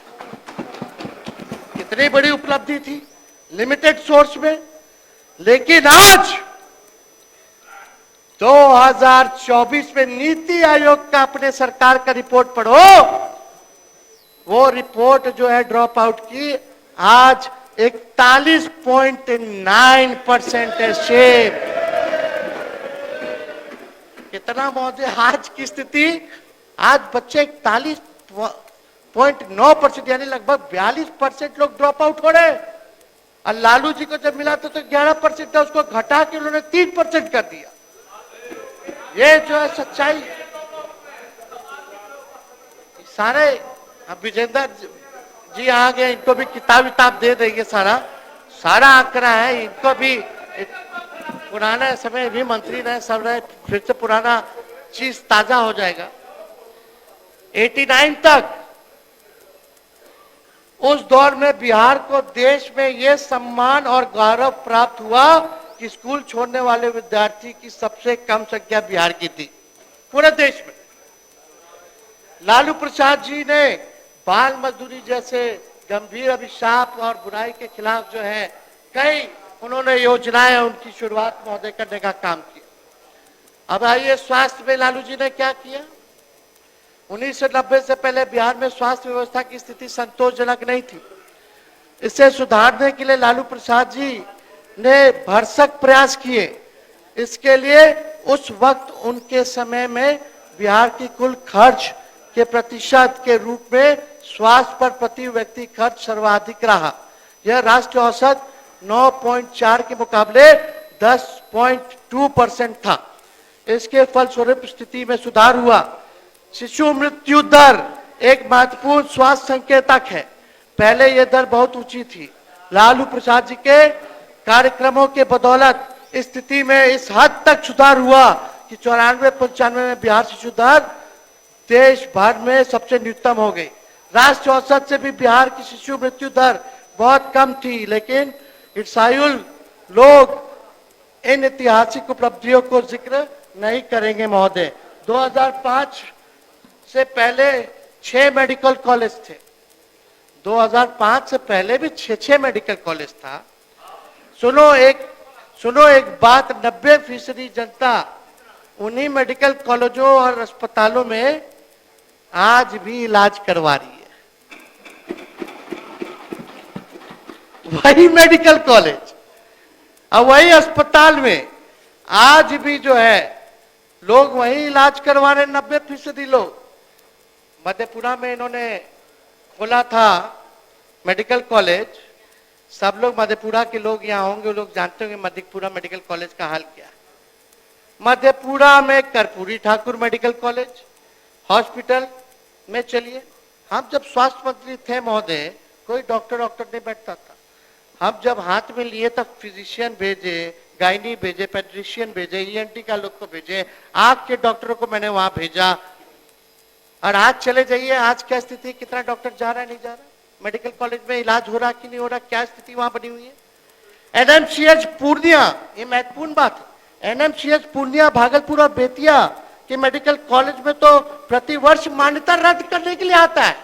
A: कितनी बड़ी उपलब्धि थी लिमिटेड सोर्स में। लेकिन आज 2024 में नीति आयोग का अपने सरकार का रिपोर्ट पढ़ो, वो रिपोर्ट जो है ड्रॉप आउट की आज 41.9% है। शेम। कितना महोदय आज की स्थिति, आज बच्चे 41.9% यानी लगभग 42% लोग ड्रॉप आउट हो रहे हैं। और लालू जी को जब मिला तो 11% था, उसको घटा के उन्होंने 3% कर दिया। ये जो है सच्चाई। सारे विजेंद्र जी आ गए, इनको भी किताब दे देंगे। सारा आंकड़ा है, इनको भी पुराना समय भी मंत्री रहे, सब रहे, फिर से पुराना चीज ताजा हो जाएगा। 89 तक उस दौर में बिहार को देश में यह सम्मान और गौरव प्राप्त हुआ कि स्कूल छोड़ने वाले विद्यार्थी की सबसे कम संख्या बिहार की थी पूरे देश में। लालू प्रसाद जी ने बाल मजदूरी जैसे गंभीर अभिशाप और बुराई के खिलाफ जो है कई उन्होंने योजनाएं उनकी शुरुआत महोदय करने का काम किया। अब आइए स्वास्थ्य में लालू जी ने क्या किया। 1990 से पहले बिहार में स्वास्थ्य व्यवस्था की स्थिति संतोषजनक नहीं थी। इसे सुधारने के लिए लालू प्रसाद जी ने भरसक प्रयास किए। इसके लिए उस वक्त उनके समय में बिहार की कुल खर्च के प्रतिशत के रूप में स्वास्थ्य पर प्रति व्यक्ति खर्च सर्वाधिक रहा। यह राष्ट्रीय औसत 9.4 के मुकाबले 10.2% था। इसके फलस्वरूप स्थिति में सुधार हुआ। शिशु मृत्यु दर एक महत्वपूर्ण स्वास्थ्य संकेतक है। पहले यह दर बहुत ऊंची थी। लालू प्रसाद जी के कार्यक्रमों के बदौलत स्थिति में इस हद तक सुधार हुआ कि 94-95 में बिहार शिशु दर देश भर में सबसे न्यूनतम हो गई। राष्ट्रीय औसत से भी बिहार की शिशु मृत्यु दर बहुत कम थी, लेकिन ईर्ष्यालु लोग इन ऐतिहासिक उपलब्धियों को जिक्र नहीं करेंगे महोदय। 2005 से पहले 6 मेडिकल कॉलेज थे। 2005 से पहले भी 6 मेडिकल कॉलेज था। सुनो एक बात, 90% जनता उन्हीं मेडिकल कॉलेजों और अस्पतालों में आज भी इलाज करवा रही है, वही मेडिकल कॉलेज और वही अस्पताल में आज भी जो है लोग वही इलाज करवा रहे। 90% लोग मधेपुरा में इन्होंने खोला था मेडिकल कॉलेज। सब लोग मधेपुरा के लोग यहाँ होंगे, लोग जानते होंगे मधेपुरा मेडिकल कॉलेज का हाल क्या है। मधेपुरा में Karpoori Thakur medical college hospital में चलिए, हम जब स्वास्थ्य मंत्री थे महोदय, कोई डॉक्टर नहीं बैठता था। हम जब हाथ में लिए तब फिजिशियन भेजे, गायनी भेजे, पेडिट्रिशियन भेजे, ईएनटी का लोग को भेजे, आंख के डॉक्टरों को मैंने वहां भेजा। और आज चले जाइए, आज क्या स्थिति, कितना डॉक्टर जा रहा है नहीं जा रहा, मेडिकल कॉलेज में इलाज हो रहा कि नहीं हो रहा, क्या स्थिति वहां बनी हुई है। एनएमसीएच पूर्णिया, ये महत्वपूर्ण बात है, एनएमसीएच पूर्णिया, भागलपुर और बेतिया के मेडिकल कॉलेज में तो प्रतिवर्ष मान्यता रद्द करने के लिए आता है।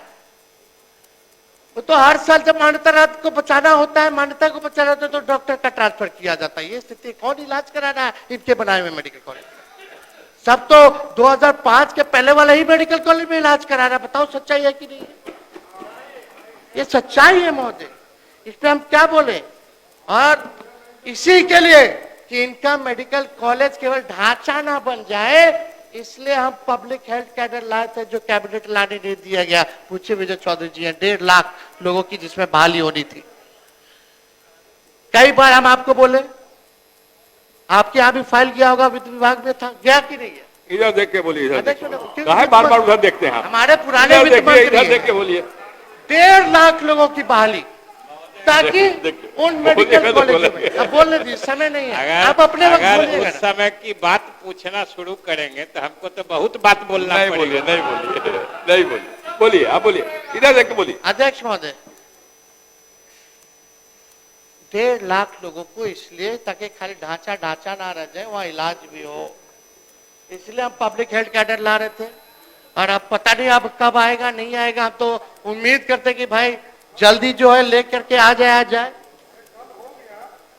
A: वो तो हर साल जब मान्यता रद्द को बचाना होता है, मान्यता को बचाना होता है, तो डॉक्टर का ट्रांसफर किया जाता है। ये स्थिति, कौन इलाज करा रहा है इनके बनाए हुए मेडिकल कॉलेज? सब तो 2005 के पहले वाला ही मेडिकल कॉलेज में इलाज करा रहा है। बताओ सच्चाई है कि नहीं? ये सच्चाई है महोदय, इस पे हम क्या बोले। और इसी के लिए कि इनका मेडिकल कॉलेज केवल ढांचा ना बन जाए, इसलिए हम पब्लिक हेल्थ कैडर लाए थे, जो कैबिनेट लाने नहीं दिया गया। पूछे विजय चौधरी जी हैं, 1.5 लाख लोगों की जिसमें बहाली होनी थी। कई बार हम आपको बोले, आपके यहाँ भी फाइल गया होगा, वित्त विभाग में था, गया कि नहीं है?
C: इधर देख के बोलिए,
A: इधर
C: बार उधर देखते हैं।
A: हमारे पुराने वित्त मंत्री,
C: इधर देख के बोलिए।
A: 1.5 लाख लोगों की बहाली, ताकि उन मेडिकल कॉलेजों में, अब बोलने दीजिए, समय नहीं है, आप अपने वक्त बोलिएगा।
E: उस समय की बात पूछना शुरू करेंगे तो हमको तो बहुत बात बोलना पड़ेगा।
C: नहीं बोलिए, आप बोलिए, इधर देख के बोलिए।
A: अध्यक्ष महोदय, 1.5 लाख लोगों को इसलिए ताकि खाली ढांचा ना रह जाए, वहां इलाज भी हो, इसलिए हम पब्लिक हेल्थ कैडर ला रहे थे। और अब पता नहीं अब कब आएगा नहीं आएगा, हम तो उम्मीद करते कि भाई जल्दी जो है लेकर के आ जाए।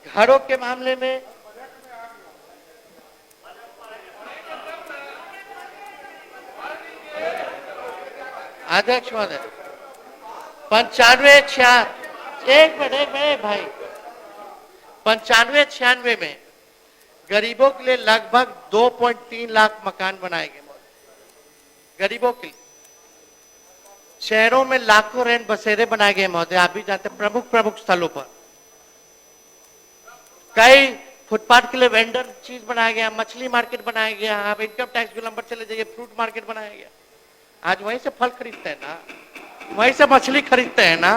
A: घरों के मामले में अध्यक्ष महोदय, 95-96, एक मिनट भाई, 95-96 में गरीबों के लिए लगभग 2.3 लाख मकान बनाए गए। गरीबों के लिए शहरों में लाखों रैन बसेरे बनाए गए महोदय, आप भी जानते हैं, प्रमुख स्थलों पर। कई फुटपाथ के लिए वेंडर चीज बनाया गया, मछली मार्केट बनाया गया, आप इनकम टैक्स गोलंबर चले जाइए, फ्रूट मार्केट बनाया गया। आज वहीं से फल खरीदते हैं ना, वहीं से मछली खरीदते हैं ना।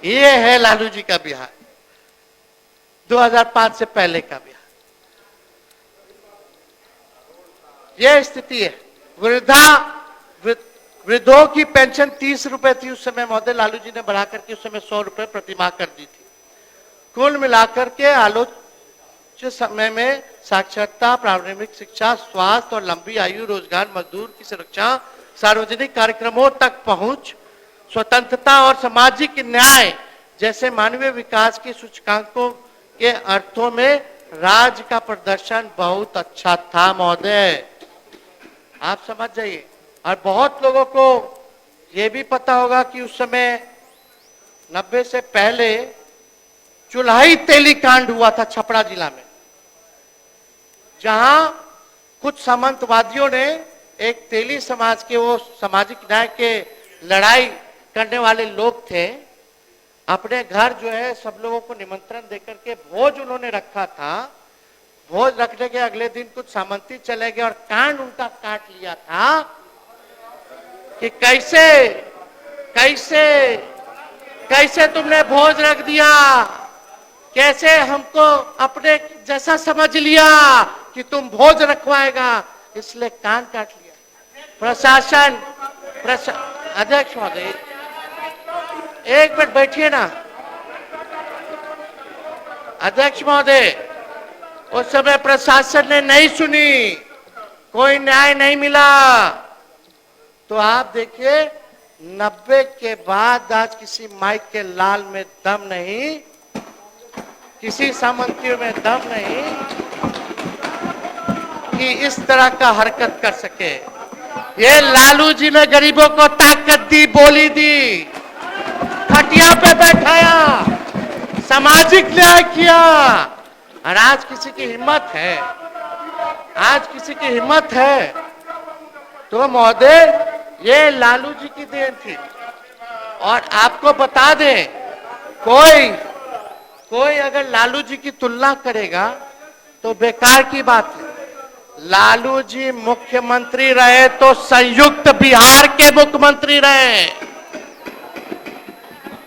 A: ये है लालू जी का बिहार, 2005 से पहले का बिहार। यह स्थिति है। वृद्धों की पेंशन 30 रुपए थी उस समय महोदय, लालू जी ने बढ़ा करके उस समय 100 रुपए प्रतिमाह कर दी थी। कुल मिलाकर के आलोच्य समय में साक्षरता, प्रारंभिक शिक्षा, स्वास्थ्य और लंबी आयु, रोजगार, मजदूर की सुरक्षा, सार्वजनिक कार्यक्रमों तक पहुंच, स्वतंत्रता और सामाजिक न्याय जैसे मानवीय विकास के सूचकांकों के अर्थों में राज्य का प्रदर्शन बहुत अच्छा था महोदय, आप समझ जाइए। और बहुत लोगों को यह भी पता होगा कि उस समय 90 से पहले चुल्हाई तेली कांड हुआ था छपरा जिला में, जहां कुछ सामंतवादियों ने एक तेली समाज के, वो सामाजिक न्याय के लड़ाई करने वाले लोग थे, अपने घर जो है सब लोगों को निमंत्रण देकर के भोज उन्होंने रखा था। भोज रखने के अगले दिन कुछ सामंती चले गए और कांड उनका काट लिया था कि कैसे तुमने भोज रख दिया, कैसे हमको अपने जैसा समझ लिया कि तुम भोज रखवाएगा, इसलिए कान काट लिया। अध्यक्ष महोदय, एक मिनट बैठिए ना। अध्यक्ष महोदय, उस समय प्रशासन ने नहीं सुनी, कोई न्याय नहीं मिला, तो आप देखिए 90 के बाद आज किसी माइक के लाल में दम नहीं, किसी सामंतियों में दम नहीं कि इस तरह का हरकत कर सके। ये लालू जी ने गरीबों को ताकत दी, बोली दी, खटिया पे बैठाया, सामाजिक न्याय किया। और आज किसी की हिम्मत है, आज किसी की हिम्मत है तो महोदय ये लालू जी की देन थी। और आपको बता दें, कोई अगर लालू जी की तुलना करेगा तो बेकार की बात है। लालू जी मुख्यमंत्री रहे तो संयुक्त बिहार के मुख्यमंत्री रहे।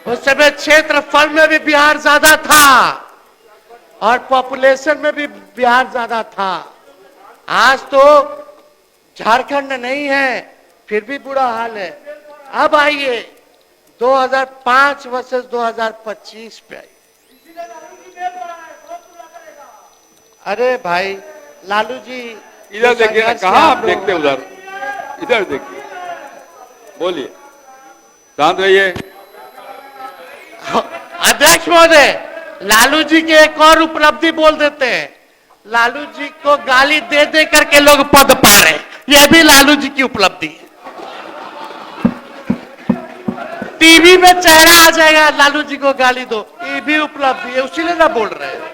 A: उस समय क्षेत्रफल में भी बिहार ज्यादा था और पॉपुलेशन में भी बिहार ज्यादा था। आज तो झारखंड नहीं है, फिर भी बुरा हाल है। अब आइए 2005 वर्सेस 2025 पे आइए। अरे भाई लालू जी
C: इधर देखिए ना, कहाँ आप देखते हैं उधर, इधर देखिए, बोलिए, शांत रहिए।
A: अध्यक्ष महोदय, लालू जी के एक और उपलब्धि बोल देते हैं। लालू जी को गाली दे दे करके लोग पद पा रहे, यह भी लालू जी की उपलब्धि है। टीवी में चेहरा आ जाएगा, लालू जी को गाली दो, ये भी उपलब्धि है, उसीलिए ना बोल रहे हैं।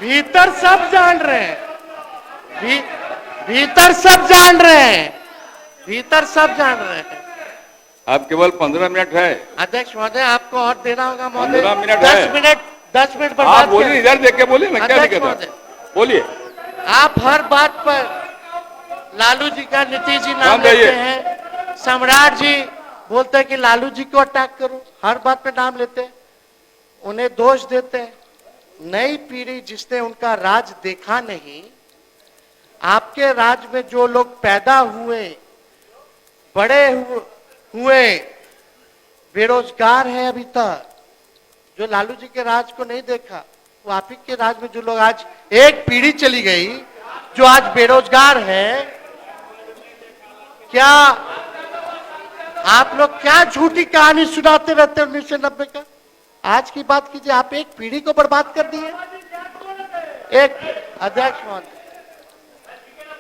A: भीतर सब जान रहे हैं, भीतर सब जान रहे हैं, भीतर सब जान रहे हैं।
C: आप केवल 15 मिनट है
A: अध्यक्ष महोदय, आपको और देना होगा महोदय।
C: 15 मिनट
A: 10 मिनट पर
C: आप बोलिए, इधर देख के बोलिए ना, क्या दिक्कत है, बोलिए।
A: आप हर बात पर लालू जी का नीतीश जी नाम लेते हैं, सम्राट जी बोलते हैं कि लालू जी को अटैक करो, हर बात पे नाम लेते हैं, उन्हें दोष देते हैं। नई पीढ़ी जिसने उनका राज देखा नहीं, आपके राज में जो लोग पैदा हुए, बड़े हुए, बेरोजगार हैं अभी तक, जो लालू जी के राज को नहीं देखा, वो आप ही के राज में जो लोग, आज एक पीढ़ी चली गई जो आज बेरोजगार है। क्या आप लोग क्या झूठी कहानी सुनाते रहते 1990 का? आज की बात कीजिए, आप एक पीढ़ी को बर्बाद कर दिए। एक अध्यक्ष महोदय,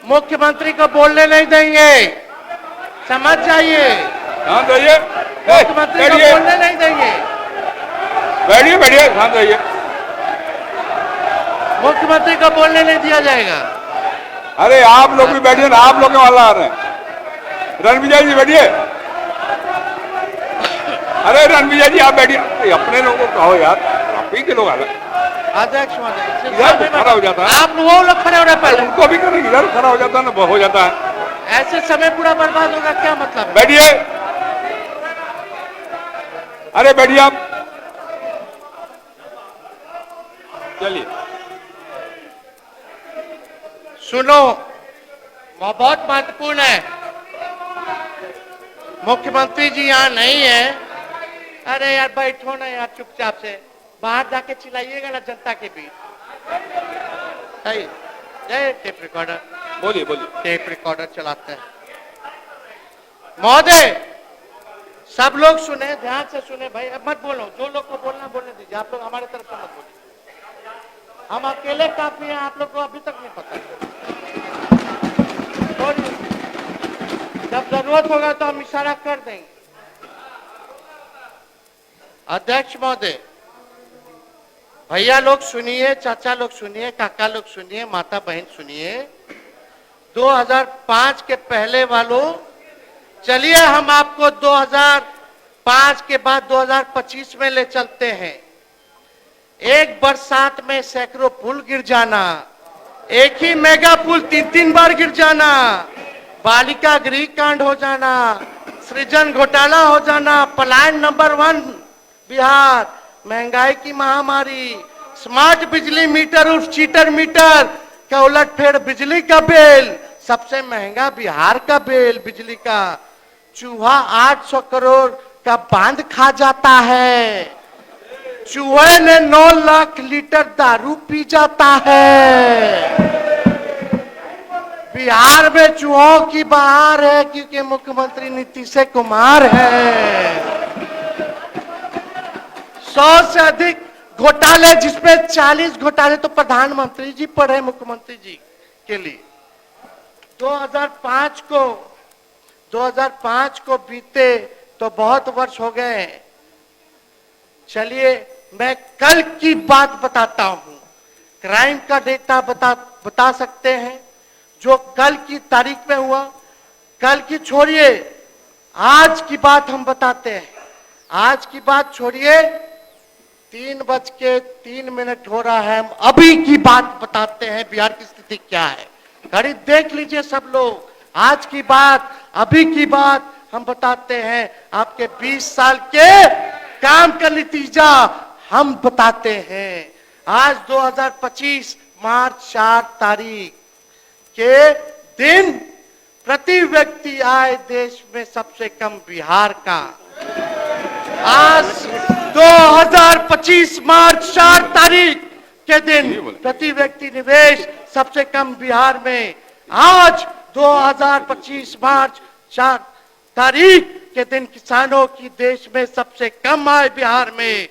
A: मुख्यमंत्री को बोलने नहीं देंगे, समझ जाइए।
C: शांत रहिए,
A: मुख्यमंत्री को बोलने नहीं देंगे।
C: बैठिए बैठिए, शांत रहिए।
A: मुख्यमंत्री को बोलने नहीं दिया जाएगा।
C: अरे आप लोग भी बैठिए ना, आप लोग के वाला आ रहे हैं। रणविजय जी बैठिए। अरे रणविजय जी आप बैठिए, अपने लोगों को कहो यार, आप ही के लोग आ रहे हैं।
A: अध्यक्ष महोदय,
C: इधर खड़ा हो जाता है,
A: आप वो लोग खड़े हो रहे पहले,
C: उनको भी करेंगे, इधर खड़ा हो जाता है ना, हो जाता है।
A: ऐसे समय पूरा बर्बाद होगा, क्या मतलब है?
C: बैठिए, अरे बैठिए आप, चलिए।
A: सुनो, वो बहुत महत्वपूर्ण है। मुख्यमंत्री जी यहाँ नहीं है। अरे यार बैठो ना यार, चुपचाप से बाहर जाके चिल्लाइएगा ना जनता के बीच। सही, जय टेप रिकॉर्डर,
C: बोलिए बोलिए।
A: टेप रिकॉर्डर चलाते हैं। महोदय, सब लोग सुने, ध्यान से सुने भाई, अब मत बोलो, जो लोग को बोलना बोलने दीजिए, आप लोग हमारे तरफ से मत बोलिए। हम अकेले काफी हैं, आप लोग को अभी तक नहीं पता। जब जरूरत होगा तो हम इशारा कर देंगे। अध्यक्ष महोदय, भैया लोग सुनिए, चाचा लोग सुनिए, काका लोग सुनिए, माता बहन सुनिए। 2005 के पहले वालों, चलिए हम आपको 2005 के बाद 2025 में ले चलते हैं। एक बरसात में सैकड़ों पुल गिर जाना, एक ही मेगा पुल 3-3 बार गिर जाना, बालिका गृह कांड हो जाना, सृजन घोटाला हो जाना, पलायन नंबर 1 बिहार, महंगाई की महामारी, स्मार्ट बिजली मीटर उर्फ चीटर मीटर का उलटफेर बिजली का बिल, सबसे महंगा बिहार का बिल बिजली का, चूहा 800 करोड़ का बांध खा जाता है, चूहे ने 9 लाख लीटर दारू पी जाता है। बिहार में चूहों की बहार है क्योंकि मुख्यमंत्री नीतीश कुमार है। 100 से अधिक घोटाले, जिसमें 40 घोटाले तो प्रधानमंत्री जी पर है, मुख्यमंत्री जी के लिए। 2005 को बीते तो बहुत वर्ष हो गए हैं। चलिए मैं कल की बात बताता हूं। क्राइम का डेटा बता सकते हैं जो कल की तारीख में हुआ। कल की छोड़िए, आज की बात हम बताते हैं। आज की बात छोड़िए, 3:03 हो रहा है, हम अभी की बात बताते हैं। बिहार की स्थिति क्या है, घड़ी देख लीजिए सब लोग। आज की बात, अभी की बात हम बताते हैं। आपके 20 साल के काम का नतीजा हम बताते हैं। आज 2025 मार्च 4 तारीख के दिन प्रति व्यक्ति आय देश में सबसे कम बिहार का। आज 2025 मार्च 4 तारीख के दिन प्रति व्यक्ति निवेश सबसे कम बिहार में। आज 2025 मार्च 4 तारीख के दिन किसानों की देश में सबसे कम आय बिहार में।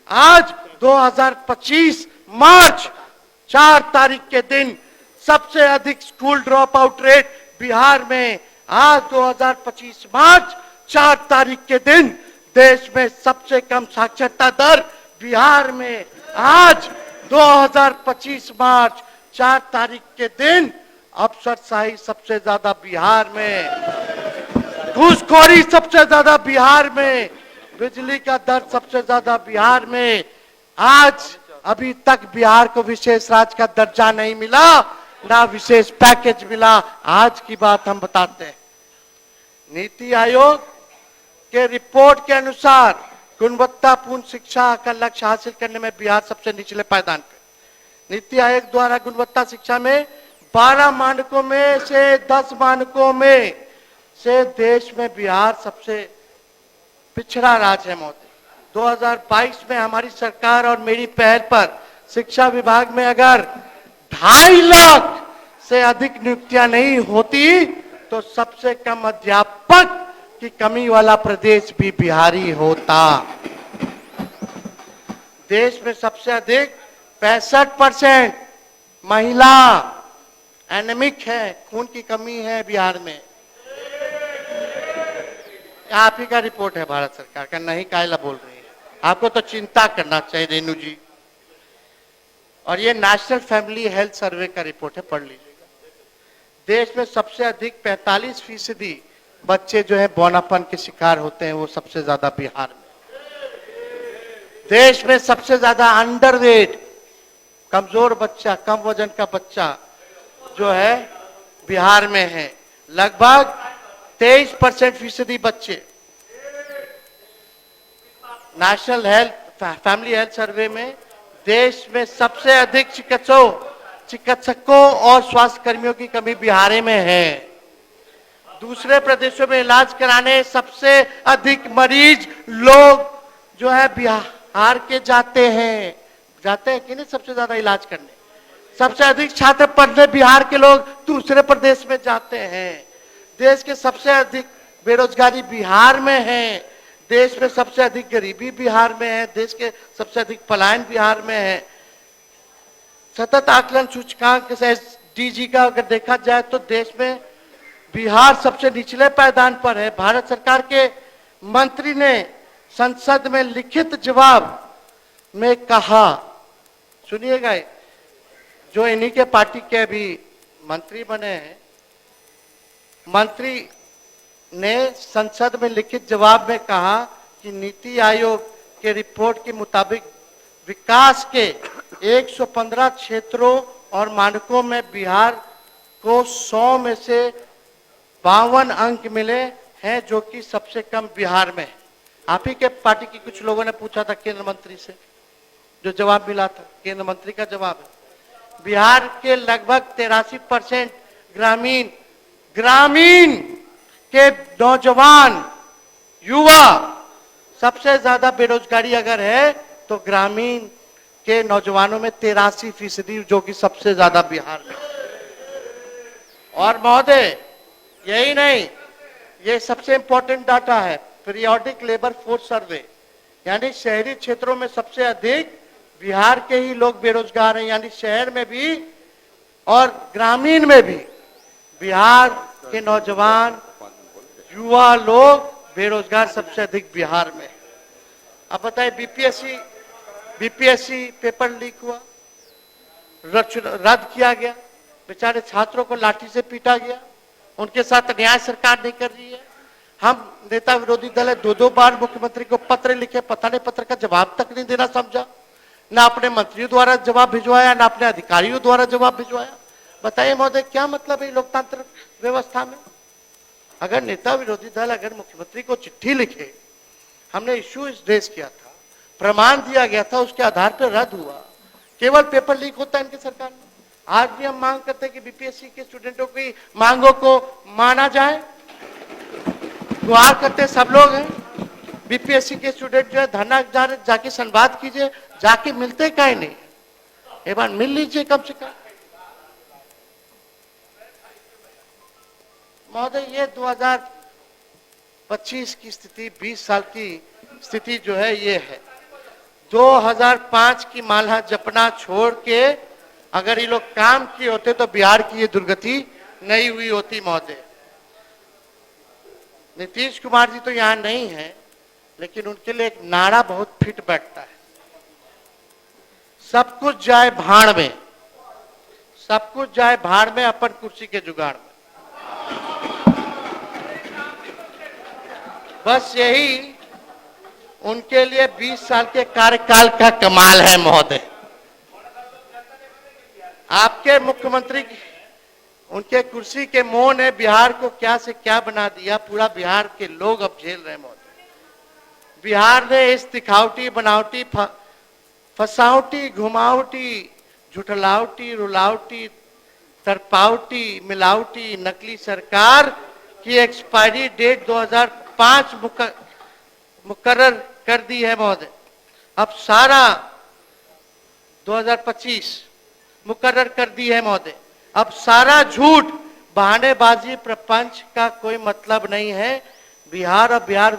A: आज 2025 मार्च 4 तारीख के दिन सबसे अधिक school drop out rate Bihar में। आज 2025 मार्च 4 तारीख के दिन देश में सबसे कम साक्षरता दर बिहार में। आज 2025 मार्च 4 तारीख के दिन अफसरशाही सबसे ज्यादा बिहार में, घूसखोरी सबसे ज्यादा बिहार में, बिजली का दर सबसे ज्यादा बिहार में। आज अभी तक बिहार को विशेष राज्य का दर्जा नहीं मिला, ना विशेष पैकेज मिला। आज की बात हम बताते हैं। नीति आयोग के रिपोर्ट के अनुसार गुणवत्तापूर्ण शिक्षा का लक्ष्य हासिल करने में बिहार सबसे निचले पायदान पे। नीति आयोग द्वारा गुणवत्ता शिक्षा में 12 मानकों में से 10 मानकों में से देश में बिहार सबसे पिछड़ा राज्य है महोदय। 2022 में हमारी सरकार और मेरी पहल पर शिक्षा विभाग में अगर 2.5 लाख से अधिक नियुक्तियां नहीं होती तो सबसे कम अध्यापक की कमी वाला प्रदेश भी बिहारी होता। देश में सबसे अधिक 65% महिला एनेमिक है, खून की कमी है बिहार में। आप ही का रिपोर्ट है भारत सरकार का, नहीं कायला बोल रही है। आपको तो चिंता करना चाहिए रेणु जी। और ये नेशनल फैमिली हेल्थ सर्वे का रिपोर्ट है, पढ़ लीजिएगा। देश में सबसे अधिक 45% बच्चे जो है बौनापन के शिकार होते हैं, वो सबसे ज्यादा बिहार में। देश में सबसे ज्यादा अंडरवेट, कमजोर बच्चा, कम वजन का बच्चा जो है बिहार में है, लगभग 23% बच्चे। National health family health survey में देश में सबसे अधिक चिकित्सकों और स्वास्थ्य कर्मियों की कमी बिहार में है। दूसरे प्रदेशों में इलाज कराने सबसे अधिक मरीज लोग जो है बिहार के जाते हैं कि नहीं, सबसे ज्यादा इलाज करने। सबसे अधिक छात्र पढ़ने बिहार के लोग दूसरे प्रदेश में जाते हैं। देश के सबसे अधिक बेरोजगारी बिहार में है। देश में सबसे अधिक गरीबी बिहार में है। देश के सबसे अधिक पलायन बिहार में है। सतत आकलन सूचकांक से डीजी का अगर देखा जाए तो देश में बिहार सबसे निचले पायदान पर है। भारत सरकार के मंत्री ने संसद में लिखित जवाब में कहा, सुनिएगा, जो इन्हीं के पार्टी के भी मंत्री बने हैं, मंत्री ने संसद में लिखित जवाब में कहा कि नीति आयोग के रिपोर्ट के मुताबिक विकास के 115 क्षेत्रों और मानकों में बिहार को 100 में से 52 अंक मिले हैं, जो कि सबसे कम बिहार में है। आप ही के पार्टी की कुछ लोगों ने पूछा था केंद्र मंत्री से, जो जवाब मिला था केंद्र मंत्री का जवाब है बिहार के लगभग 83% ग्रामीण के नौजवान युवा, सबसे ज्यादा बेरोजगारी अगर है तो ग्रामीण के नौजवानों में 83%, जो कि सबसे ज्यादा बिहार में। और महोदय यही नहीं, ये सबसे इंपॉर्टेंट डाटा है, पीरियोडिक लेबर फोर्स सर्वे, यानी शहरी क्षेत्रों में सबसे अधिक बिहार के ही लोग बेरोजगार हैं, यानी शहर में भी और ग्रामीण में भी बिहार के नौजवान युवा लोग बेरोजगार सबसे अधिक बिहार में। अब बताइए, बीपीएससी पेपर लीक हुआ, रद्द किया गया, बेचारे छात्रों को लाठी से पीटा गया, उनके साथ अन्याय सरकार नहीं कर रही है। हम नेता विरोधी दल है, दो बार मुख्यमंत्री को पत्र लिखे, पता नहीं पत्र का जवाब तक नहीं देना समझा, ना अपने मंत्रियों द्वारा जवाब भिजवाया, ना अपने अधिकारियों द्वारा जवाब भिजवाया। बताइए महोदय, क्या मतलब है लोकतांत्रिक व्यवस्था में? अगर नेता विरोधी दल अगर मुख्यमंत्री को चिट्ठी लिखे, हमने इश्यू रेज किया था, प्रमाण दिया गया था, उसके आधार पर रद्द हुआ, केवल पेपर लीक होता है इनकी सरकार में। आज भी हम मांग करते हैं कि बीपीएससी के स्टूडेंटों की मांगों को माना जाए, गुहार करते सब लोग हैं। बीपीएससी के स्टूडेंट जो है धरना जाके संवाद कीजिए, जाके मिलते कहीं नहीं, एक बार मिल लीजिए कम से कम। महोदय, ये 2025 की स्थिति, 20 साल की स्थिति जो है ये है। 2005 की माला जपना छोड़ के अगर ये लोग काम किए होते तो बिहार की ये दुर्गति नहीं हुई होती महोदय। नीतीश कुमार जी तो यहां नहीं है, लेकिन उनके लिए एक नारा बहुत फिट बैठता है, सब कुछ जाए भाड़ में, सब कुछ जाए भाड़ में, अपन कुर्सी के जुगाड़ में। बस यही उनके लिए 20 साल के कार्यकाल का कमाल है महोदय। आपके मुख्यमंत्री उनके कुर्सी के मोह ने बिहार को क्या से क्या बना दिया, पूरा बिहार के लोग अब झेल रहे हैं महोदय। बिहार ने इस दिखावटी, बनावटी, फसावटी, घुमावटी, झुठलावटी, रुलावटी, तरपावटी, मिलावटी, नकली सरकार की एक्सपायरी डेट 2005 मुकर्रर कर दी है महोदय। अब सारा 2025 मुकर्रर कर दी है महोदय। अब सारा झूठ, बहानेबाजी, प्रपंच का कोई मतलब नहीं है। बिहार और बिहार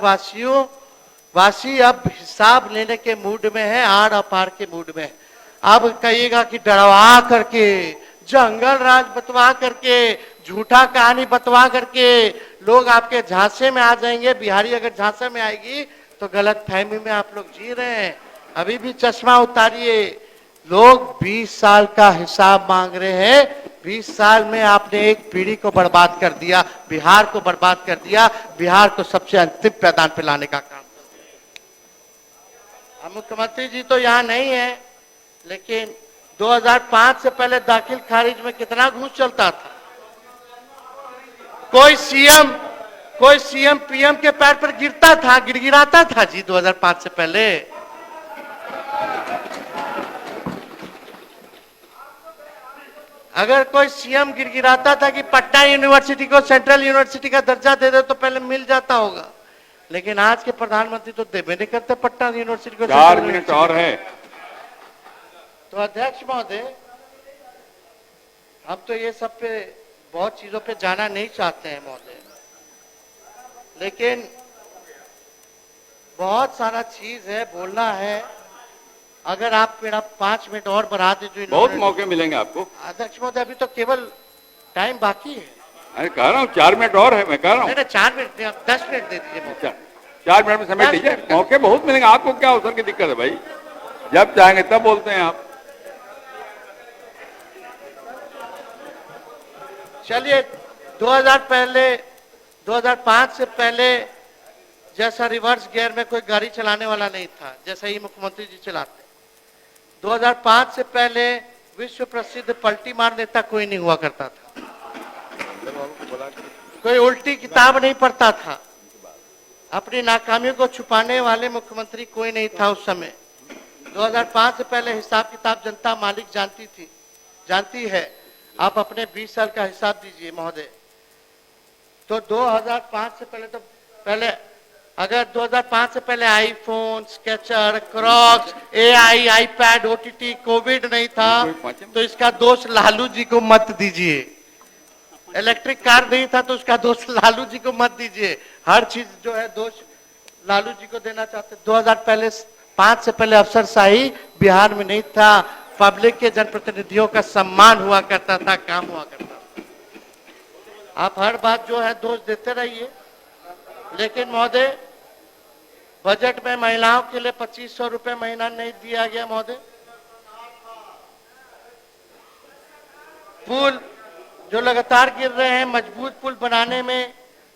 A: वासी अब हिसाब लेने के मूड में है, आड़ अपार के मूड में है। अब कहिएगा कि डरवा करके, जंगल राज बतवा करके, झूठा कहानी बतवा करके लोग आपके झांसे में आ जाएंगे। बिहारी अगर झांसे में आएगी तो गलत फहमी में आप लोग जी रहे हैं। अभी भी चश्मा उतारिए, लोग 20 साल का हिसाब मांग रहे हैं। 20 साल में आपने एक पीढ़ी को बर्बाद कर दिया, बिहार को बर्बाद कर दिया, बिहार को सबसे अंतिम पैदान पे लाने का काम। मुख्यमंत्री जी तो यहाँ नहीं है, लेकिन 2005 से पहले दाखिल खारिज में कितना घूस चलता था। कोई सीएम पीएम के पैर पर गिरता था, गिड़गिड़ाता था जी 2005 से पहले। अगर कोई सीएम गिड़गिड़ाता था कि पटना यूनिवर्सिटी को सेंट्रल यूनिवर्सिटी का दर्जा दे दे तो पहले मिल जाता होगा, लेकिन आज के प्रधानमंत्री तो देवे नहीं करते पटना यूनिवर्सिटी को।
C: 4 मिनट और है।
A: तो अध्यक्ष महोदय, हम तो ये सब पे बहुत चीजों पे जाना नहीं चाहते हैं महोदय, लेकिन बहुत सारा चीज है, बोलना है। अगर आप मेरा 5 मिनट और बढ़ा दीजिए।
C: बहुत मौके मिलेंगे आपको
A: अध्यक्ष महोदय, अभी तो केवल टाइम बाकी है।
C: अरे कह रहा हूँ 4 मिनट और है, मैं कह रहा हूँ।
A: 4 मिनट, 10 मिनट दे दीजिए।
C: 4 मिनट में समय दीजिए, मौके बहुत मिलेंगे आपको। क्या अवसर की दिक्कत है भाई, जब चाहेंगे तब बोलते हैं आप।
A: चलिए, 2005 से पहले जैसा रिवर्स गियर में कोई गाड़ी चलाने वाला नहीं था, जैसा ही मुख्यमंत्री जी चलाते। 2005 से पहले विश्व प्रसिद्ध पलटी मार नेता कोई नहीं हुआ करता था, कोई उल्टी किताब नहीं पढ़ता था, अपनी नाकामियों को छुपाने वाले मुख्यमंत्री कोई नहीं था उस समय। 2005 से पहले हिसाब किताब जनता मालिक जानती है। आप अपने 20 साल का हिसाब दीजिए महोदय। तो 2005 से पहले अगर 2005 से पहले iPhone, sketcher, Crocs, AI, iPad, OTT, Covid नहीं था तो इसका दोष लालू जी को मत दीजिए। इलेक्ट्रिक कार नहीं था तो उसका दोष लालू जी को मत दीजिए। हर चीज जो है दोष लालू जी को देना चाहते। 2005 से पहले अफसरशाही बिहार में नहीं था, पब्लिक के जनप्रतिनिधियों का सम्मान हुआ करता था, काम हुआ करता था। आप हर बात जो है दोष देते रहिए, लेकिन महोदय बजट में महिलाओं के लिए 2500 रुपए महीना नहीं दिया गया महोदय। पुल जो लगातार गिर रहे हैं, मजबूत पुल बनाने में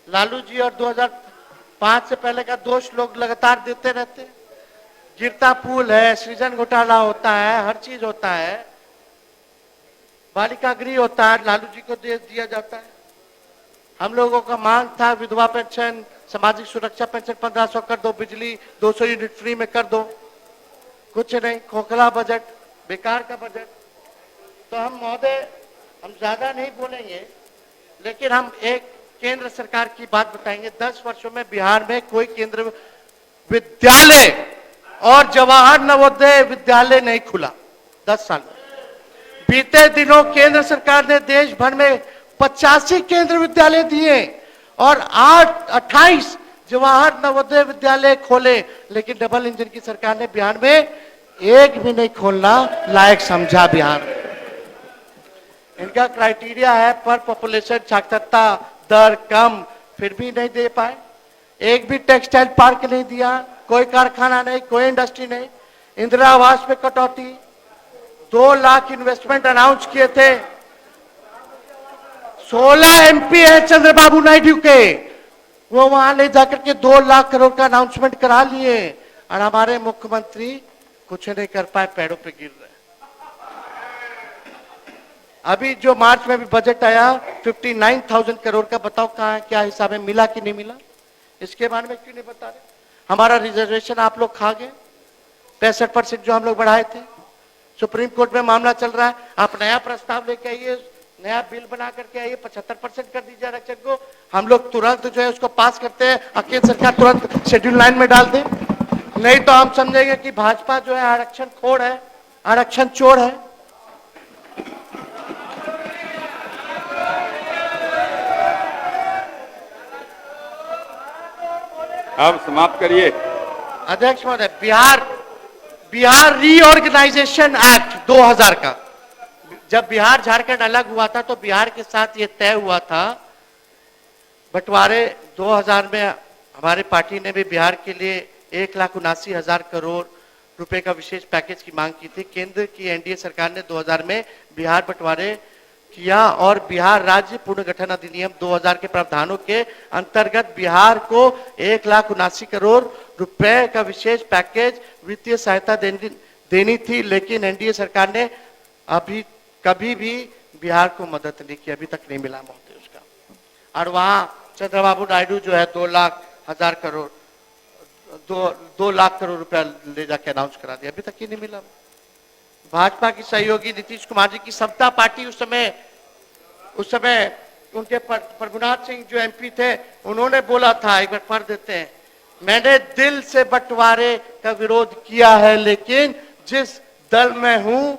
A: लालू जी और 2005 से पहले का दोष लोग लगातार देते रहते हैं। गिरता पुल है, सृजन घोटाला होता है, हर चीज होता है, बालिका गृह होता है, लालू जी को दे दिया जाता है। हम लोगों का मांग था विधवा पेंशन, सामाजिक सुरक्षा पेंशन 1500 कर दो, बिजली 200 यूनिट फ्री में कर दो, कुछ नहीं, खोखला बजट, बेकार का बजट। तो हम महोदय हम ज्यादा नहीं बोलेंगे, लेकिन हम एक केंद्र सरकार की बात बताएंगे। 10 वर्षों में बिहार में कोई केंद्र विद्यालय और जवाहर नवोदय विद्यालय नहीं खुला 10 साल में। बीते दिनों केंद्र सरकार ने देश भर में 85 केंद्र विद्यालय दिए और 28 जवाहर नवोदय विद्यालय खोले, लेकिन डबल इंजन की सरकार ने बिहार में एक भी नहीं खोलना लायक समझा। बिहार में इनका क्राइटेरिया है पर पॉपुलेशन साक्षरता दर कम, फिर भी नहीं दे पाए। एक भी टेक्सटाइल पार्क नहीं दिया, कोई कारखाना नहीं, कोई इंडस्ट्री नहीं। इंदिरा आवास में कटौती, 2 लाख इन्वेस्टमेंट अनाउंस किए थे। 16 एमपी है चंद्रबाबू नायडू के, वो वहां ले जाकर के 2 लाख करोड़ का अनाउंसमेंट करा लिए, और हमारे मुख्यमंत्री कुछ नहीं कर पाए, पैरों पे गिर रहे। अभी जो मार्च में भी बजट आया 59,000 करोड़ का, बताओ कहां है, क्या हिसाब है, मिला कि नहीं मिला? इसके बारे में क्यों नहीं बता रहे? हमारा रिजर्वेशन आप लोग खा गए, 65% जो हम लोग बढ़ाए थे। सुप्रीम कोर्ट में मामला चल रहा है, आप नया प्रस्ताव लेके आइए, नया बिल बना करके आइए, 75% कर दीजिए आरक्षण को। हम लोग तुरंत जो है उसको पास करते हैं, केंद्र सरकार तुरंत शेड्यूल 9 में डाल दे, नहीं तो हम समझेंगे कि भाजपा जो है आरक्षण खोर है, आरक्षण चोर है।
C: अब समाप्त करिए।
A: अध्यक्ष महोदय, बिहार रीऑर्गेनाइजेशन एक्ट 2000 का, जब बिहार झारखंड अलग हुआ था तो बिहार के साथ ये तय हुआ था बंटवारे। 2000 में हमारी पार्टी ने भी बिहार के लिए 1,79,000 करोड़ रुपए का विशेष पैकेज की मांग की थी। केंद्र की एनडीए सरकार ने 2000 में बिहार बंटवारे किया और बिहार राज्य पुनर्गठन अधिनियम 2000 के प्रावधानों के अंतर्गत बिहार को 1,79,000 करोड़ रुपए का विशेष पैकेज वित्तीय सहायता देनी थी, लेकिन एनडीए सरकार ने अभी कभी भी बिहार को मदद नहीं की, अभी तक नहीं मिला महोदय उसका। और वहां चंद्रबाबू नायडू जो है 2 लाख करोड़ रुपया ले जाके अनाउंस करा दिया, अभी तक ही नहीं मिला। भाजपा की सहयोगी नीतीश कुमार जी की समता पार्टी उस समय उनके प्रभुनाथ सिंह जो एमपी थे, उन्होंने बोला था, एक बार पढ़ देते हैं, मैंने दिल से बंटवारे का विरोध किया है, लेकिन जिस दल में हूं,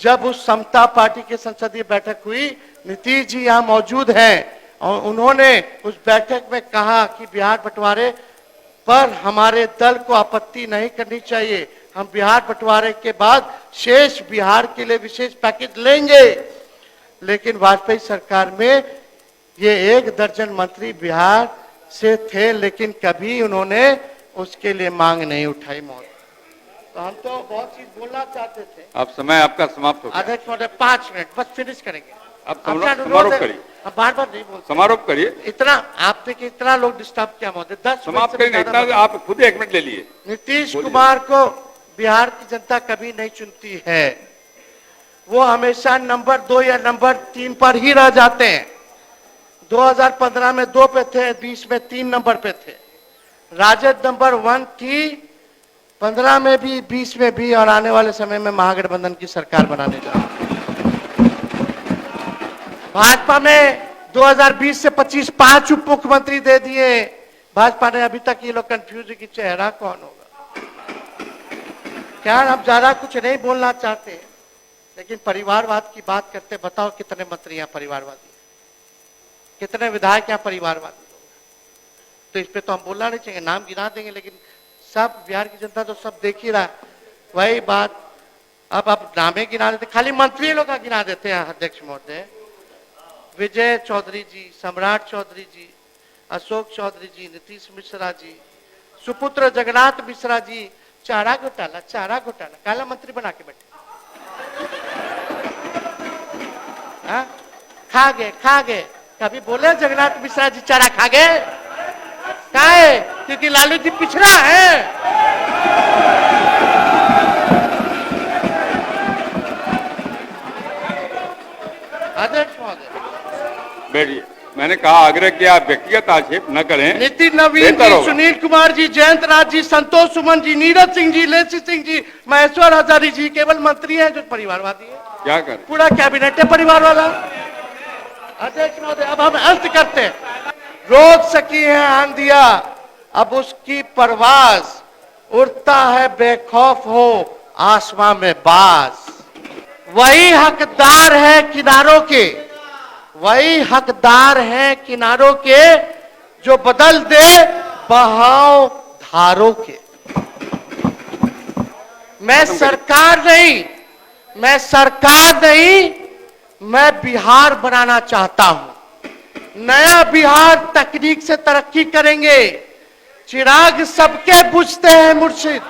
A: जब उस समता पार्टी की संसदीय बैठक हुई, नीतीश जी यहां मौजूद हैं और उन्होंने उस बैठक में कहा कि बिहार बंटवारे पर हमारे दल को आपत्ति नहीं करनी चाहिए, हम बिहार बंटवारे के बाद शेष बिहार के लिए विशेष पैकेज लेंगे। लेकिन वाजपेयी सरकार में ये 1 दर्जन मंत्री बिहार से थे, लेकिन कभी उन्होंने उसके लिए मांग नहीं उठाई महोदय। तो हम तो बहुत चीज बोलना चाहते थे।
C: अब समय आपका समाप्त हो गया।
A: अध्यक्ष महोदय 5 मिनट बस फिनिश करेंगे।
C: अब समारोह करिए,
A: बार बार नहीं बोल,
C: समारोह करिए।
A: इतना आप देखिए, इतना लोग डिस्टर्ब किया महोदय, 10
C: समाप्त करिए, इतना आप खुद 1 मिनट ले लिए।
A: नीतीश कुमार को बिहार की जनता कभी नहीं चुनती है, वो हमेशा नंबर 2 या नंबर 3 पर ही रह जाते हैं। 2015 में 2 पे थे, 20 में 3 नंबर पे थे। राजद नंबर 1 थी 15 में भी, 20 में भी, और आने वाले समय में महागठबंधन की सरकार बनाने जा रही है। भाजपा में 2020 से 25 5 उप मुख्यमंत्री दे दिए भाजपा ने। अभी तक ये लोग कंफ्यूज है कि चेहरा कौन होगा। क्या हम ज्यादा कुछ नहीं बोलना चाहते, लेकिन परिवारवाद की बात करते, बताओ कितने मंत्री यहाँ परिवारवादी, कितने विधायक यहाँ परिवारवादी लोग। तो इस पे तो हम बोलना नहीं चाहिए, नाम गिना देंगे, लेकिन सब बिहार की जनता तो सब देख ही रहा। वही बात अब नामे गिना देते, खाली मंत्री लोग का गिना देते हैं अध्यक्ष महोदय। विजय चौधरी जी, सम्राट चौधरी जी, अशोक चौधरी जी, नीतीश मिश्रा जी, सुपुत्र जगन्नाथ मिश्रा जी, चारा घोटाला काला मंत्री बना के बैठे। हाँ? खा गए कभी बोले जगन्नाथ मिश्रा जी चारा खा गए? क्या है? क्योंकि लालू जी पिछड़ा है। अध्यक्ष महोदय,
C: बैठिए। मैंने कहा आग्रह किया आप व्यक्तिगत आक्षेप न करें।
A: नितिन नवीन जी, सुनील कुमार जी, जयंत राज जी, संतोष सुमन जी, नीरज सिंह जी, लेसी सिंह जी, महेश्वर हजारी जी केवल मंत्री हैं जो परिवारवादी है।
C: क्या करें?
A: पूरा कैबिनेट है परिवार वाला। अध्यक्ष महोदय, अब हम अंत करते हैं। रोक सकी है आंधिया, अब उसकी परवाज, उड़ता है बेखौफ हो आसमां में बाज। वही हकदार है किनारों के, वही हकदार है किनारों के, जो बदल दे बहाव धारों के। मैं सरकार नहीं, मैं बिहार बनाना चाहता हूं। नया बिहार तकनीक से तरक्की करेंगे। चिराग सबके बुझते हैं मुर्शिद,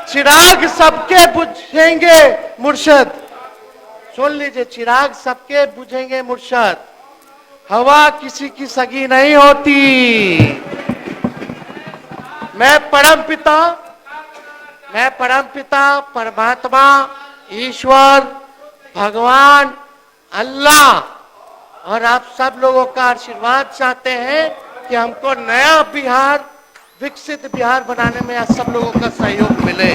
A: चिराग सबके बुझेंगे मुर्शद। सुन लीजिए, चिराग सबके बुझेंगे मुर्शद, हवा किसी की सगी नहीं होती। मैं परमपिता परमात्मा ईश्वर भगवान अल्लाह और आप सब लोगों का आशीर्वाद चाहते हैं कि हमको नया बिहार, विकसित बिहार बनाने में आप सब लोगों का सहयोग मिले।